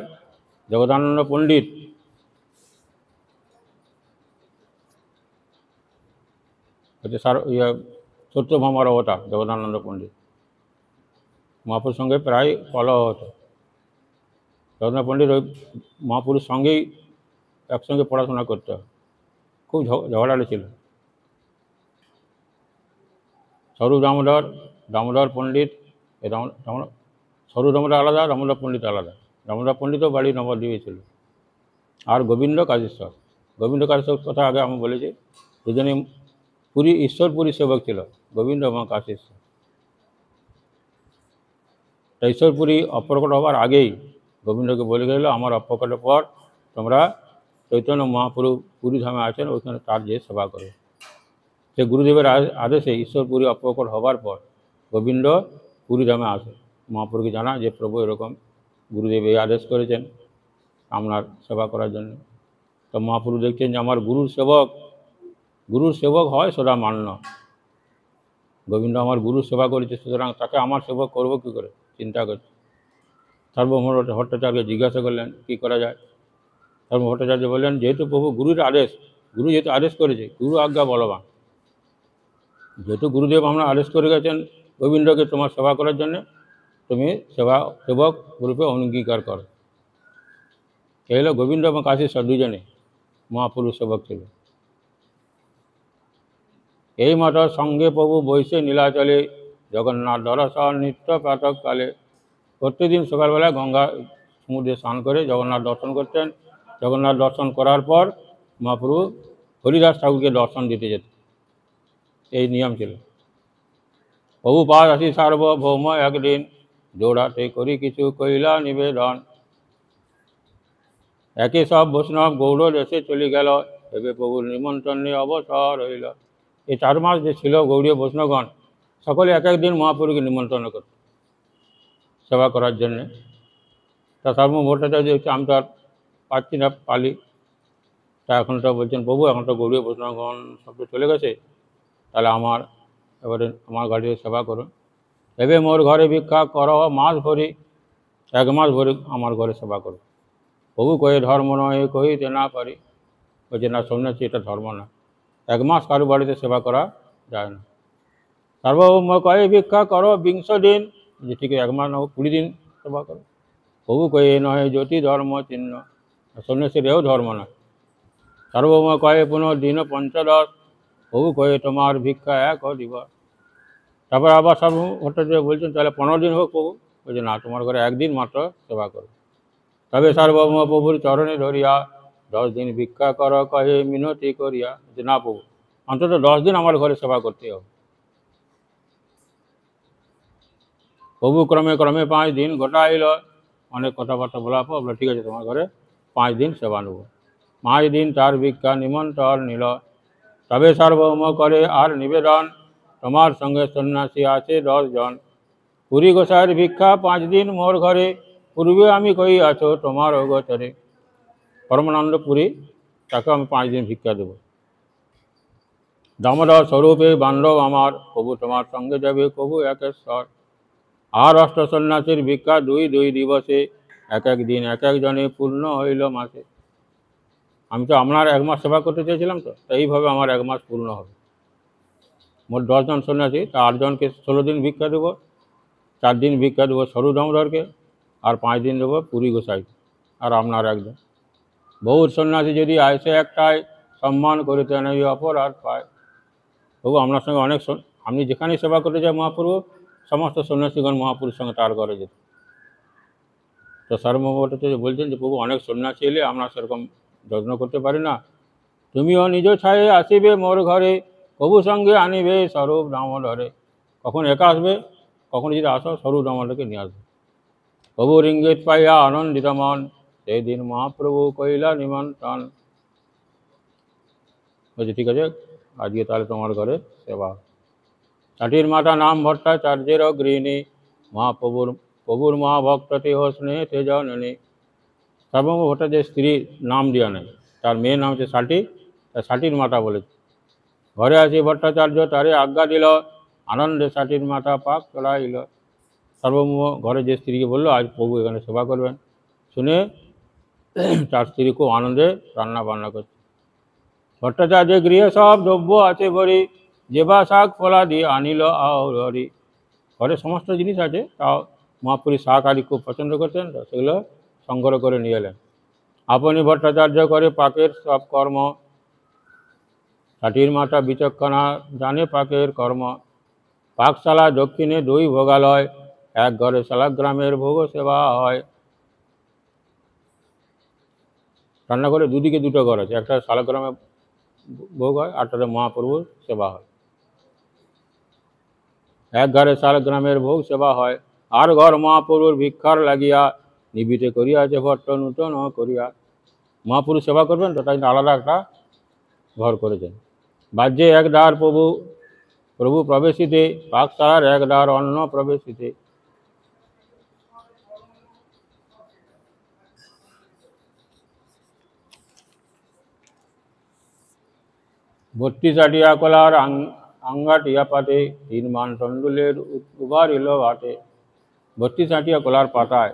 জগদানন্দ পণ্ডিত হচ্ছে সত্যভামার অবতার। জগদানন্দ পণ্ডিত মহাপুরুর সঙ্গে প্রায় কলহ হতো। জগন্নাথ পণ্ডিত ওই মহাপুরুর সঙ্গেই একসঙ্গে পড়াশোনা করতে হয়, খুব ঝগড়াটে ছিল। স্বরূপ দামোদর পণ্ডিত, স্বরূপ দামোদর আলাদা, দামোদর পণ্ডিত আলাদা। দামোদর পণ্ডিতও বাড়ি নবদ্বীপে ছিল। আর গোবিন্দ কাশীশ্বর কথা আগে আমি বলেছি, দুজনেই ঈশ্বরপুরী সেবক ছিল, গোবিন্দ এবং কাশীশ্বর। ঈশ্বরপুরী অপ্রকট হবার আগেই গোবিন্দকে বলে গেল আমার অপ্রকটের পর তোমরা চৈতন্য মহাপ্রভু পুরীধামে আছেন, ওইখানে তার যে সেবা করো। সে গুরুদেবের আদেশে ঈশ্বরপুরী অপ্রকট হবার পর গোবিন্দ পুরীধামে আসে, মহাপ্রভুকে জানা যে প্রভু এরকম গুরুদেব এই আদেশ করেছেন, আপনার সেবা করার জন্য। তো মহাপ্রভু দেখছেন যে আমার গুরুর সেবক হয় সেটা মান্য। গোবিন্দ আমার গুরুর সেবা করেছে, সুতরাং তাকে আমার সেবক করবো কী করে চিন্তা করছে। সার্বভৌম ভট্টাচার্য জিজ্ঞাসা করলেন কী করা যায়। সার্বভৌম ভট্টাচার্য বললেন, যেহেতু প্রভু গুরুর আদেশ, গুরু যেহেতু আদেশ করেছে, গুরু আজ্ঞা বলবান, যেহেতু গুরুদেব আমরা আদেশ করে গেছেন গোবিন্দকে তোমার সেবা করার জন্যে, তুমি সেবক রূপে অঙ্গীকার করো। এই হলো গোবিন্দ এবং কাশী দুজনে মহাপুরুষ সেবক ছিল। এই মত সঙ্গে প্রভু বৈশে নীলাচলে জগন্নাথ দর্শন নিত্য প্রাতঃকালে। প্রত্যেকদিন সকালবেলা গঙ্গা সমুদ্রে স্নান করে জগন্নাথ দর্শন করতেন। জগন্নাথ দর্শন করার পর মহাপ্রভু হরিদাস ঠাকুরকে দর্শন দিতে যেত, এই নিয়ম ছিল। প্রভুপাদ আসি সার্বভৌম একদিন জোড়াতে করি কিছু কইলা নিবেদন। একে সব বৈষ্ণব গৌড় দেশে চলে গেল, এবে প্রভুর নিমন্ত্রণে অবসর হইল। এই 4 মাস যে ছিল গৌড়ীয় বৈষ্ণবগণ সকলে এক একদিন মহাপ্রভুকে নিমন্ত্রণ করত সেবা করার জন্যে। তা সার্বভৌম ভট্টাচার্য হচ্ছে আমি তো আর পাচ্ছি না পালি, তা এখন তো বলছেন প্রভু এখন তো গৌড়ীয় বৈষ্ণবগণ সব তো চলে গেছে, তাহলে এবারে আমার গাড়িতে সেবা করুন। এবে মোর ঘরে ভিক্ষা কর মাস ভরি, 1 মাস ভরি আমার ঘরে সেবা করো। প্রভু কয়ে ধর্ম নয় কহিতে না পারি, বলছে না সন্ন্যাসী এটা ধর্ম না, 1 মাস কারো বাড়িতে সেবা করা যায় না। সার্বভৌম কয়ে ভিক্ষা করো 20 দিন, যে ঠিক 1 মাস না 20 দিন সেবা করো। প্রভু কয়ে নয় জ্যোতি ধর্ম চিহ্ন, সন্ন্যাসীর এও ধর্ম না। সার্বভৌম কয়ে পুনঃ দিন 15, প্রভু কয়ে তোমার ভিক্ষা 1 দিবস। তারপর আবার সার্বভৌম ভট্টাচার্য বলছেন তাহলে 15 দিন হোক প্রভু, বলছে না তোমার ঘরে 1 দিন মাত্র সেবা করো। তবে সার্বভৌম প্রভুর চরণে ধরিয়া 10 দিন ভিক্ষা কর কহে মিনতি করিয়া, যে না প্রভু অন্তত 10 দিন আমার ঘরে সেবা করতে হবে। প্রভু ক্রমে ক্রমে 5 দিন গোটাইল, অনেক কথাবার্তা বলার পর বলে ঠিক আছে তোমার ঘরে 5 দিন সেবা নেব। 5 দিন তার ভিক্ষা নিমন্ত্রণ নিল, তবে সার্বভৌম করে আর নিবেদন, তোমার সঙ্গে সন্ন্যাসী আছে 10 জন। পুরী গোসাইয়ের ভিক্ষা 5 দিন মোর ঘরে, পূর্বে আমি কই আছো তোমার অগোচরে। পরমানন্দ পুরী তাকে আমি 5 দিন ভিক্ষা দেব। দামোদর স্বরূপে বান্ধব আমার, প্রভু তোমার সঙ্গে যাবে প্রভু একেশ্বর। আর 8 সন্ন্যাসীর ভিক্ষা 2 দিবসে, 1 দিন 1 জনে পূর্ণ হইল মাসে। আমি তো আপনার 1 মাস সেবা করতে চেয়েছিলাম, তো এইভাবে আমার 1 মাস পূর্ণ হবে। মোট 10 জন সন্ন্যাসী, তা 8 জনকে 16 দিন ভিক্ষা দেবো, 4 দিন ভিক্ষা দেবো সরু দামোদরকে, আর 5 দিন দেবো পুরী গোসাইকে, আর আপনার 1 দিন। বহুত সন্ন্যাসী যদি আইসে একটাই, সম্মান করিতে নাই অপরাধ পায়। প্রভু আপনার সঙ্গে অনেক, আপনি যেখানেই সেবা করতে যায় মহাপ্রভু সমস্ত সন্ন্যাসীগণ মহাপুরুর সঙ্গে তার ঘরে যেত। তো সার্বভৌম ভট্টাচার্য বলছেন যে প্রভু অনেক সন্ন্যাসী এলে আমরা সেরকম যত্ন করতে পারি না, তুমিও নিজ ছায়ে আসিবে মোর ঘরে, প্রভু সঙ্গে আনিবে স্বরূপ দামোদরে। কখন একা আসবে, কখন যদি আসো স্বরূপ দামোদরকে নিয়ে আসবে। প্রভুর ইঙ্গিত পাইয়া আনন্দিত মন, সেই দিন মহাপ্রভু কইলা নিমন্ত্রণ। বলছে ঠিক আছে আজকে তাহলে তোমার ঘরে সেবা। ষাটির মাতা নাম ভট্টাচার্যের গৃহিণী, প্রভুর মহাভক্ততে ও স্নেহ তেজননী। সার্বভৌম ভট্টাচার্যের স্ত্রীর নাম দেওয়া নেই, তার মেয়ের নাম হচ্ছে ষাটি, তার ষাটির মাতা বলেছে। ঘরে আসি ভট্টাচার্য তারে আজ্ঞা দিল, আনন্দে ষাটির মাতা পাক চলাইল। সার্বভৌম ঘরে যে স্ত্রীকে বললো আজ প্রভু এখানে সেবা করবেন, শুনে তার স্ত্রী খুব আনন্দে রান্না বান্না করছে। ভট্টাচার্যের গৃহে সব দ্রব্য আছে ভরি, যেবা শাক ফলা দিয়ে আনিল আহরি। ঘরে সমস্ত জিনিস আছে, তাও মহাপুরী শাক আদি খুব পছন্দ করতেন, তো সেগুলো সংগ্রহ করে নিয়ে এলেন। আপনি ভট্টাচার্য করে পাকের সব কর্ম, ষাটির মাতা বিচক্ষণা জানে পাকের কর্ম। পাকশালা দক্ষিণে 2 ভোগালয়, 1 ঘরে শালাগ্রামের ভোগ সেবা হয়। রান্নাঘরে দুদিকে 2টো ঘর আছে, একটা শালাগ্রামে ভোগ হয়, আরটাতে মহাপ্রভুর সেবা হয়। 1 ঘরে শালগ্রামের ভোগ সেবা হয়, আর ঘর মহাপ্রভুর ভিক্ষার লাগিয়া, নিবিতে করিয়াছে ভট্ট নূতন করিয়া। মহাপুরুষ সেবা করবেন তো তাই আলাদা একটা ঘর করেছেন। বাহ্যে 1 দ্বার প্রভু প্রবেশিতে, পাকশালার 1 দ্বার অন্ন প্রবেশিতে। বত্রিশ আটিয়া কলার আঙ্গাটিয়া পাতে 3 মান তন্ডুলের উবারিল ঘাটে। 32 আটিয়া কলার পাতায়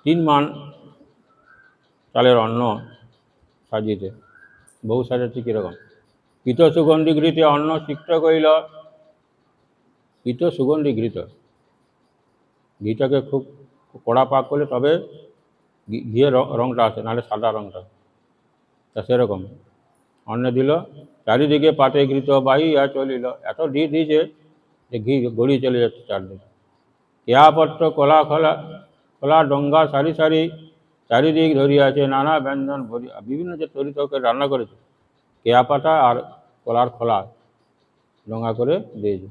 3 মান চালের অন্ন সাজিয়েছে। বহু সাজাচ্ছে কীরকম? পিত সুগন্ধি ঘৃতে অন্ন সিক্ত কইল। পিত সুগন্ধি ঘৃত, ঘিটাকে খুব কড়া পাক করলে তবে ঘিয়ের রঙটা আসে, নাহলে সাদা রঙটা। তা সেরকম অন্ন দিল, চারিদিকে পাতে ঘৃত বাহিয়া চলিল। এত দিয়েছে যে ঘি গড়িয়ে চলে যাচ্ছে চারদিকে। কেয়াপত্র কলা খোলা খোলা ডঙ্গা সারি সারি চারিদিক ধরিয়াছে নানা ব্যঞ্জন ভরিয়া। বিভিন্ন যে তরি তরকারি রান্না করেছে কেয়া পাতা আর কলার খোলা ডঙ্গা করে দিয়েছে।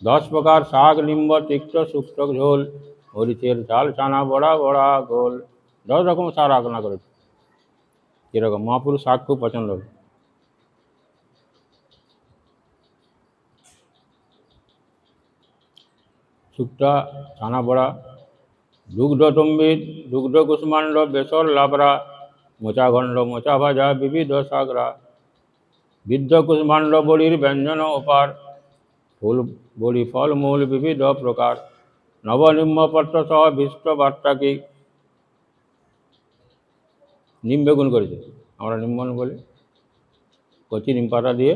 10 প্রকার শাক নিম্ব তিক্ত শুক্ত ঝোল, মরিচের ঝাল ছানা বড়া বড়া গোল। 10 রকম শাক রান্না করেছে। কীরকম? মহাপুরুষ শাক খুব পছন্দ হবে। শুক্তা ছানা বড়া, দুগ্ধ তম্বিত দুগ্ধ কুষ্মাণ্ড বেসর লাবড়া, মোচা ঘণ্ড মোচা ভাজা বিবিধ সাগরা। বিদ্ধ কুষ্মাণ্ড বড়ির ব্যঞ্জন ওপার, ফুল বড়ি ফল মূল বিবিধ প্রকার। নবনিম্নপত্র সহ ভীষ্ট বার্তাকি। নিম বেগুন করেছে, আমরা নিম্বন বলি। কচি নিম পাতা দিয়ে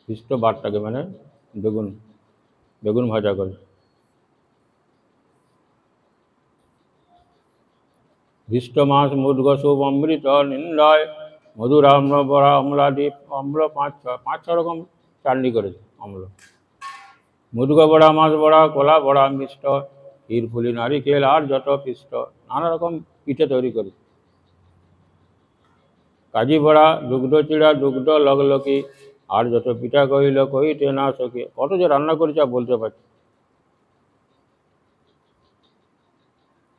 ভীষ্ট বার্তাকে মানে বেগুন বেগুন ভাজা করে। ভীষ্ট মাছ মুদ্গ শুভ অমৃত নিন্দয়, মধুর আম্ল বড়া অম্লাদীপ অম্ল 5-6 রকম চাটনি করেছে অম্ল। মুদ্গ বড়া মাছ বড়া কলা বড়া মিষ্ট, ক্ষীরফুলি নারিকেল আর যত পিষ্ট। নানা রকম পিঠে তৈরি করেছে। কাজি বড়া দুগ্ধ চিড়া দুগ্ধ লগলকি, আর যত পিঠা কহিল কহিতে না সকে। কত যে রান্না করেছে আর বলতে পারছি।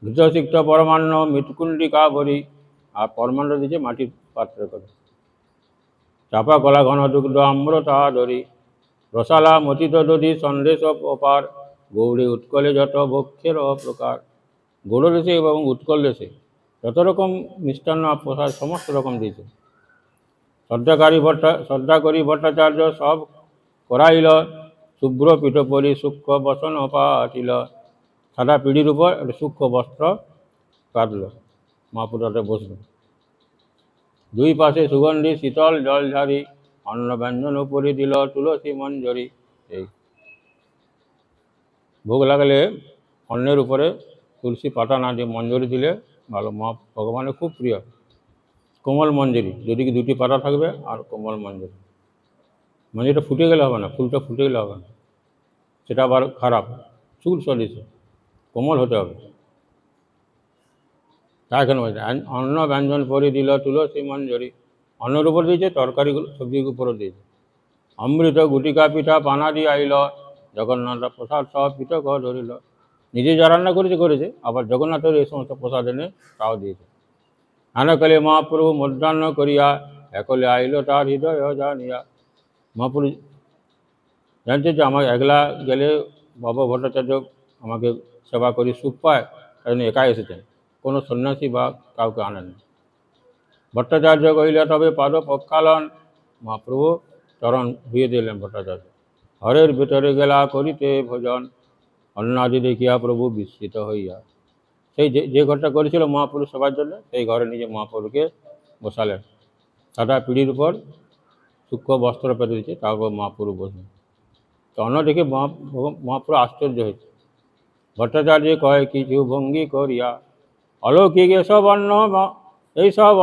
ঘৃতসিক্ত পরমান্ন মৃৎকুণ্ডিকা ভরি, আর পরমান্ন দিয়েছে মাটির পাত্রে করে। চাপা কলা ঘন দুগ্ধ আম্রতা ধরি, রসালা মতিত দধি সন্দেশ অপার। গৌড়ে উৎকলে যত ভক্ষের প্রকার। গৌড় দেশে এবং উৎকল দেশে যত রকম মিষ্টান্ন প্রসাদ সমস্ত রকম দিয়েছে। শ্রদ্ধাকরী ভট্টাচার্য সব করাইল, শুভ্র পিঠপরি সূক্ষ্ম বসন পাতিল। সাদা পিড়ির উপর একটা সূক্ষ্ম বস্ত্র কাটল, মহাপুরাতে বসল। 2 পাশে সুগন্ধি শীতল জলঝারি, অন্ন ব্যঞ্জন উপরি দিল তুলসী মঞ্জরি। এই ভোগ লাগালে অন্নের উপরে তুলসী পাতা না দিয়ে মঞ্জরি দিলে ভালো। ভগবানের খুব প্রিয় কোমল মঞ্জরি, যদি কি 2টি পাতা থাকবে আর কোমল মঞ্জরি। মঞ্জরিটা ফুটে গেলে হবে না, ফুলটা ফুটে গেলে হবে না, সেটা আবার খারাপ। চুল সলিছে কোমল হতে হবে। তাই কেন বলছে অন্ন ব্যঞ্জন পরি দিল তুলসী মঞ্জরি। অন্নের উপর দিয়েছে, তরকারিগুলো সবজির উপরও দিয়েছে। অমৃত গুটিকা পিঠা পানা দিয়ে আইল, জগন্নাথ প্রসাদ সব পিঠক ধরিল। নিজে যা রান্না করেছে, আবার জগন্নাথের এই সমস্ত প্রসাদ এনে তাও দিয়েছে। আনকালে মহাপ্রভু মধ্যাহ্ন করিয়া, একলে আইল তার হৃদয় জানিয়া। মহাপ্রভু জানছে যে আমার একলা গেলে বাবা ভট্টাচার্য আমাকে সেবা করি সুখ পায়, তাই জন্য একাই এসেছেন, কোনো সন্ন্যাসী বা কাউকে আনেন। ভট্টাচার্য কহিলে তবে পাদ প্রক্ষালন। মহাপ্রভু চরণ ধুয়ে দিলেন ভট্টাচার্য। ঘরের ভিতরে গেলা করিতে ভোজন, অন্নাদি দেখিয়া প্রভু বিস্মিত হইয়া। সেই যে ঘরটা করেছিল মহাপুরুষ সবার জন্য, সেই ঘরে নিজে মহাপ্রভুকে বসালেন। সাদা পিড়ির উপর সূক্ষ্ম বস্ত্র পেতে দিচ্ছে, তারপর মহাপ্রভু বসলেন। তো অন্ন দেখে মহাপ্রভু আশ্চর্য হয়েছে। ভট্টাচার্য কয় কিছু ভঙ্গি করিয়া, অলৌকিক এইসব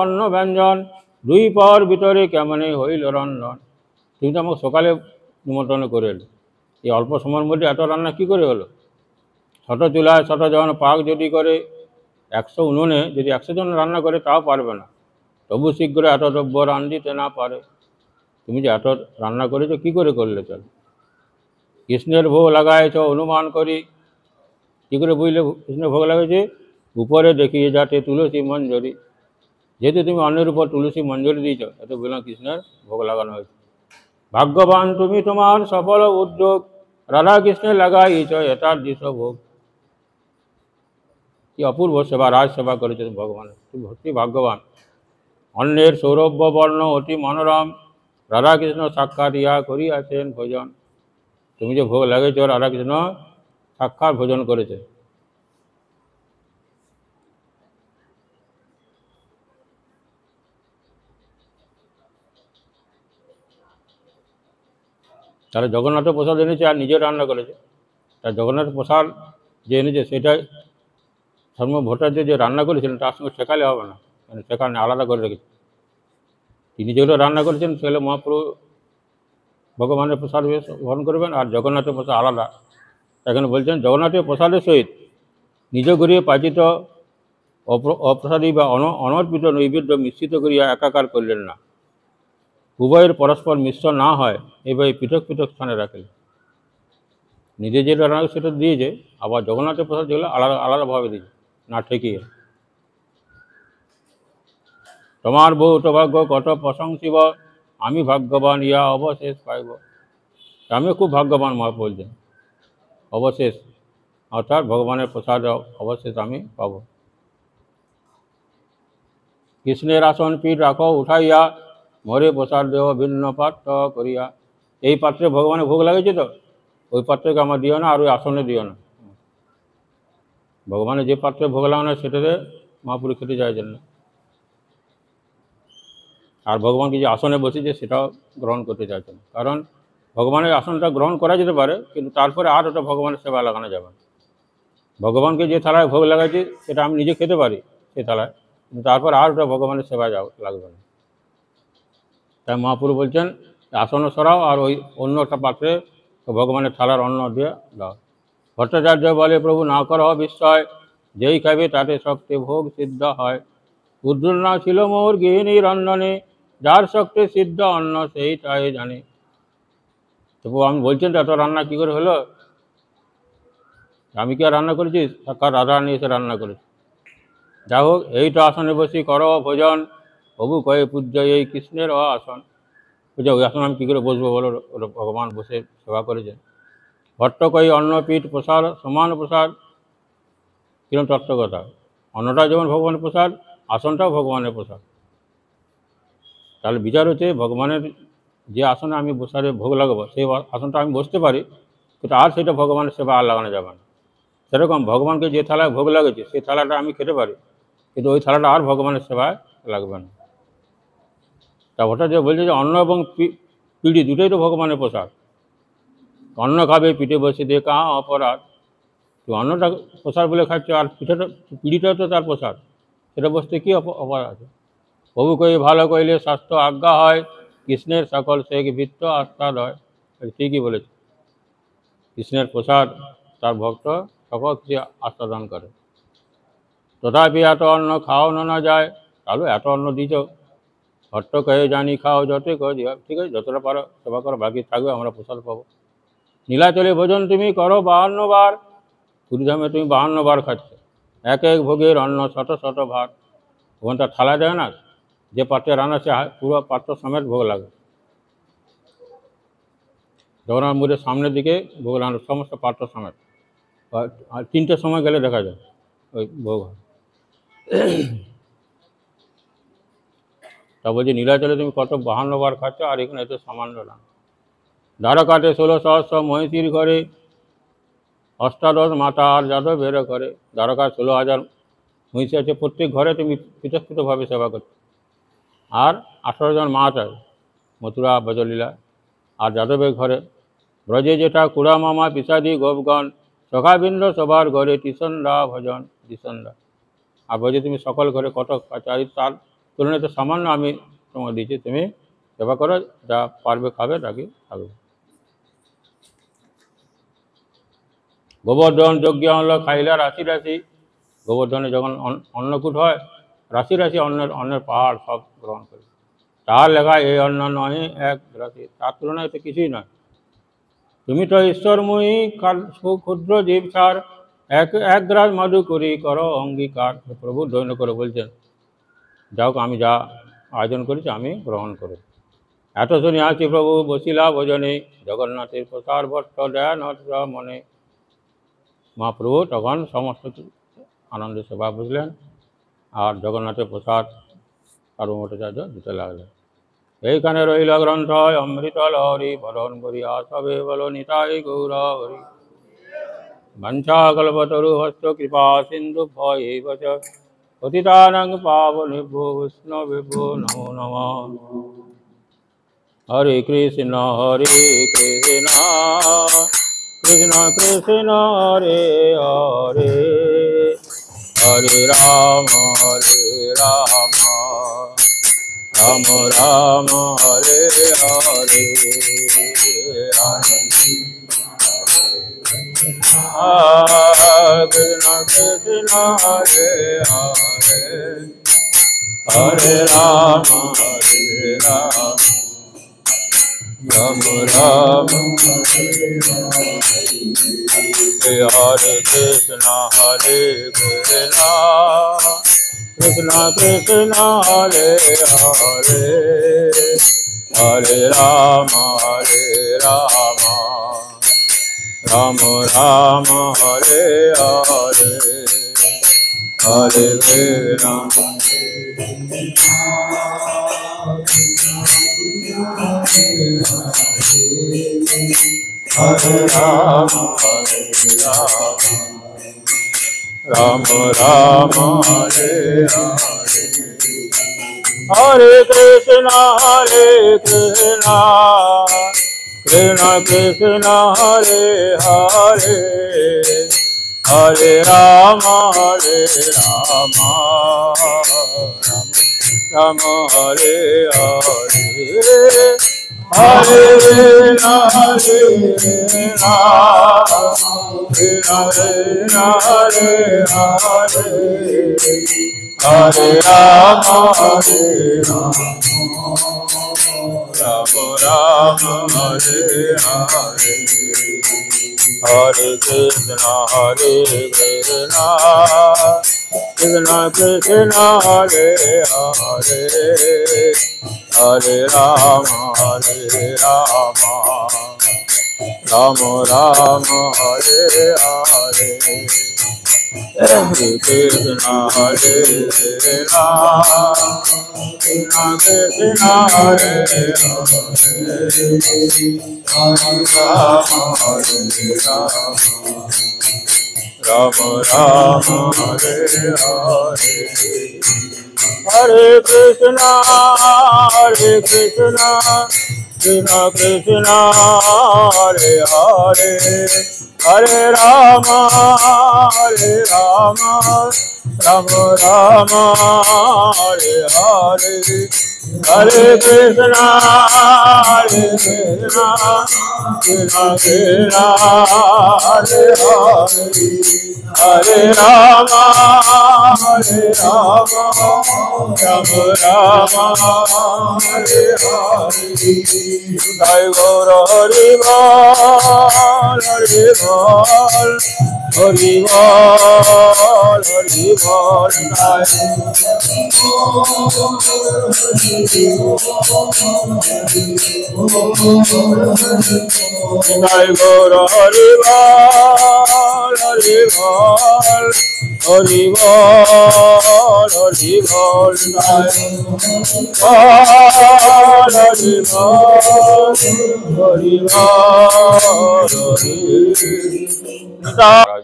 অন্ন ব্যঞ্জন, 2 পর ভিতরে কেমনে হইল রন্ধন। তুমি তো আমাকে সকালে নিমন্ত্রণ করে এলো, এই অল্প সময়ের মধ্যে এত রান্না কী করে হলো? ছোট চুলায় ছোট যখন পাক যদি করে, 100 উনুনে যদি 100 জন রান্না করে তাও পারবে না, তবু শীঘ্র এত দ্রব্য রান্ধিতে না পারে। তুমি যে এত রান্না করেছো কী করে করলে? চল কৃষ্ণের ভোগ লাগাইছ অনুমান করি। কী করে বুঝলে কৃষ্ণের ভোগ লাগাইছে? উপরে দেখিয়ে যাতে তুলসী মঞ্জরি। যেহেতু তুমি অন্যের উপর তুলসী মঞ্জরি দিয়েছ, এত বললাম কৃষ্ণের ভোগ লাগানো হয়েছে। ভাগ্যবান তুমি তোমার সফল উদ্যোগ, রাধা কৃষ্ণের লাগাইছ এটার দিশ ভোগ। কি অপূর্ব সেবা, রাজ সেবা করেছে ভগবান, তুমি ভক্তি ভাগ্যবান। অন্যের সৌরভ্য বর্ণ অতি মনোরম, রাধাকৃষ্ণ সাক্ষাৎ ইয়া করিয়াছেন ভোজন। তুমি যে ভোগ লাগিয়েছ রাধাকৃষ্ণ সাক্ষাৎ ভোজন করেছে। তাহলে জগন্নাথ প্রসাদ এনেছে আর নিজে রান্না করেছে। তার জগন্নাথ প্রসাদ যে এনেছে সেটাই ধর্ম ভট্টাচার্য যে রান্না করেছিলেন তার সঙ্গে শেখালে হবে না, মানে সেখানে আলাদা করে রেখেছে। তিনি যেগুলো রান্না করেছেন সেগুলো মহাপ্রভু ভগবানের প্রসাদ গ্রহণ করবেন, আর জগন্নাথের প্রসাদ আলাদা। এখানে বলছেন জগন্নাথের প্রসাদের সহিত নিজ গৃহে পাচিত অপ্রসাদী বা অনর্পিত নৈবেদ্য মিশ্রিত করিয়া একাকার করলেন না, উভয়ের পরস্পর মিশ্র না হয় এইভাবে পৃথক পৃথক স্থানে রাখলেন। নিজে যেটা রান্না সেটা দিয়েছে, আবার জগন্নাথের প্রসাদ যেগুলো আলাদা আলাদাভাবে দিয়েছে না ঠেকিয়ে। তোমার বহুত ভাগ্য কত প্রশংসিব, আমি ভাগ্যবান ইয়া অবশেষ পাইব। আমিও খুব ভাগ্যবান মা বলছেন, অবশেষ অর্থাৎ ভগবানের প্রসাদ অবশেষ আমি পাব। কৃষ্ণের আসন পীঠ রাখো উঠাইয়া, মরে প্রসাদ দেহ ভিন্ন পাত্র করিয়া। এই পাত্রে ভগবানের ভোগ লাগেছে তো, ওই পাত্রকে আমার দিও না, আর ওই আসনে দিও না। ভগবানের যে পাত্রে ভোগ লাগানো সেটাতে মহাপুরু খেতে চাইছেন না। আর ভগবানকে যে আসনে বসেছে সেটাও গ্রহণ করতে চাইছেন না, কারণ ভগবানের আসনটা গ্রহণ করা যেতে পারে, কিন্তু তারপরে আর ওটা ভগবানের সেবা লাগানো যাবে না। ভগবানকে যে থালায় ভোগ লাগাচ্ছি সেটা আমি নিজে খেতে পারি সেই থালায়, কিন্তু তারপর আর ওটা ভগবানের সেবা লাগবে না। তাই মহাপুরু বলছেন আসন সরাও আর ওই অন্য একটা পাত্রে ভগবানের থালার অন্ন দিয়ে দাও। ভট্টাচার্য বলে প্রভু না কর বিস্ময়, যেই খাবে তাতে শক্তি ভোগ সিদ্ধ হয়। উদ্রুনা ছিল মোর গৃহিণী রন্ধনে, যার শক্তি সিদ্ধ অন্ন সেই তাই জানে। তবু আমি বলছেন এত রান্না কী করে হলো? আমি কি আর রান্না করেছি? সাক্ষাৎ রাধা নিয়ে এসে রান্না করেছি। যাই হোক, এইটা আসনে বসি করো ভোজন, প্রভু কয়ে পূজ্য এই কৃষ্ণের আসন। বুঝা ওই আসন আমি কী করে বসবো বলো? ওটা ভগবান বসে সেবা করেছেন। ভট্ট কই অন্নপীঠ প্রসাদ সমান প্রসাদ, কিরম তত্ত্বকথা। অন্নটা যেমন ভগবানের প্রসাদ, আসনটাও ভগবানের প্রসাদ। তাহলে বিচার হচ্ছে ভগবানের যে আসনে আমি বসারে ভোগ লাগাবো সেই আসনটা আমি বসতে পারি, কিন্তু আর সেটা ভগবানের সেবা আর লাগানো যাবে না। সেরকম ভগবানকে যে থালায় ভোগ লাগেছে সেই থালাটা আমি খেতে পারি, কিন্তু ওই থালাটা আর ভগবানের সেবায় লাগবে না। তা ভট্টাচার্য বলছে যে অন্ন এবং পিঁড়ি দুটোই তো ভগবানের প্রসাদ। অন্ন খাবে পিঠে বসে দিয়ে কাহা অপরাধ। তো অন্নটা প্রসাদ বলে খাচ্ছে, আর পিঁড়িটাও তো তার প্রসাদ, সেটা বসতে কী অপরাধ আছে? প্রভু কই ভালো কইলে স্বাস্থ্য আজ্ঞা হয়, কৃষ্ণের সকল শেখ ভিত্ত আস্থাদ হয়। ঠিকই বলেছে, কৃষ্ণের প্রসাদ তার ভক্ত সকল কিছু আস্বাদন করে। তথাপি এত অন্ন খাওয়ানো না যায়, তাহলে এত অন্ন দিছ। ভট্ট কয়ে জানি খাও যতই কো দিয়া, ঠিক আছে যতটা পারো সেবা করো, বাকি থাকবে আমরা প্রসাদ পাবো। নীলাচলে ভোজন তুমি করো 52 বার, পুরীধামে তুমি 52 বার খাচ্ছ, এক এক ভোগের অন্ন শত শত ভাত। ওখানটা থালা দেয় না, যে পাত্রে রান্না সে পুরো পাত্র সমেত ভোগ লাগে। জগন্নাথ মন্দিরের সামনের দিকে ভোগ লাগানো সমস্ত পাত্র সমেত, আর 3টের সময় গেলে দেখা যায় ওই ভোগ হয়। তা বলছি নীলাচলে তুমি কত 52 বার খাচ্ছ, আর এখানে এত সামান্য না। দ্বারকাতে 16 সহস্র মহিষীর ঘরে, অষ্টাদশ মাতা আর যাদব বেরো করে। দ্বারকায় 16,000 মহিষী আছে, প্রত্যেক ঘরে তুমি পৃথক পৃথকভাবে সেবা করছো। আর 18 জন মা আছে মথুরা ব্রজলীলা। আর যাদবের ঘরে ব্রজে যেটা কুড়া মামা পিসাদি গোপগণ, সখাবিন্দ সবার ঘরে তিসনরা ভজন তিসনরা। আর ব্রজে তুমি সকল ঘরে কত চারি, তার তুলনায় তো সামান্য আমি তোমাকে দিয়েছি, তুমি সেবা করো, যা পারবে খাবে তাকে খাবে। গোবর্ধন যজ্ঞ হল খাইলা রাশি রাশি। গোবর্ধনে যখন অন্নকূট হয়, রাশি রাশি অন্নের পাহাড় সব গ্রহণ করে। তার লেখা এই অন্ন নয় এক রাশি, তার তুলনায় তো কিছুই নয়। তুমি তো ঈশ্বরময়ী ক্ষুদ্র জীব ছাড়, এক গ্রাস মধু করি করো অঙ্গীকার। প্রভু দৈন্য করে বলছেন যাও, আমি যা আয়োজন করেছি আমি গ্রহণ করি। এত শুনি আছি প্রভু বসিলা ভোজনে, জগন্নাথের প্রসার ভট্ট দেন মনে। মহাপ্রভু তখন সমস্ত আনন্দের সেবা বুঝলেন, আর জগন্নাথের প্রসাদ সার্বভৌমাচার্য দিতে লাগলেন। এইখানে রইল গ্রন্থ অমৃত লহরী বলন করিয়া সবে বল নিতাই গৌর হরি। বঞ্চাকল্পতরু হস্ত কৃপা সিন্ধু ভয়ৈব চ পতিতানাং পাবনেভ্যো বৈষ্ণবেভ্যো নমো নমঃ। হরে কৃষ্ণ কৃষ্ণ কৃষ্ণ হরে হরে, হরে রাম রাম রাম হরে হরে। কৃষ্ণ কৃষ্ণ হরে হরে, হরে রাম রাম রাম হরে কৃষ্ণ হরে কৃষ্ণ কৃষ্ণ কৃষ্ণ হরে হরে, হরে রাম রাম রাম হরে হরে, হরে কৃষ্ণ হরে রাম রাম রাম হরে হরে, হরে কৃষ্ণ কৃষ্ণ কৃষ্ণ হরে হরে, হরে রাম রাম হরে হরে, হরে হরে হরে হরে রাম রাম রাম হরে হরে, হরে কৃষ্ণ কৃষ্ণ কৃষ্ণ কৃষ্ণ হরে হরে, হরে রাম রাম রাম হরে হরে, হরে কৃষ্ণ কৃষ্ণ কৃষ্ণ হরে হরে, রাম রাম রাম হরে হরে, হরে কৃষ্ণ কৃষ্ণ কৃষ্ণ হরে হরে, হরে রাম রাম রাম হরে হরে, হরে কৃষ্ণ কৃষ্ণ কৃষ্ণ হরে হরে, হরে রাম রাম হরে হরে। জয় গৌর হরি বল হরি বল, হরি বল হরি বল, জয় গৌর হরি বল হরি বল, হরি বল হরি বল, হরি বল হরি বল হরি।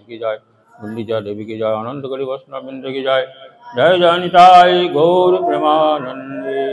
की जय, गुंडीचा देवी की जय, अनंत करी वैष्णव वृंद की जय, जय जय निताई गौर प्रेमानंदे।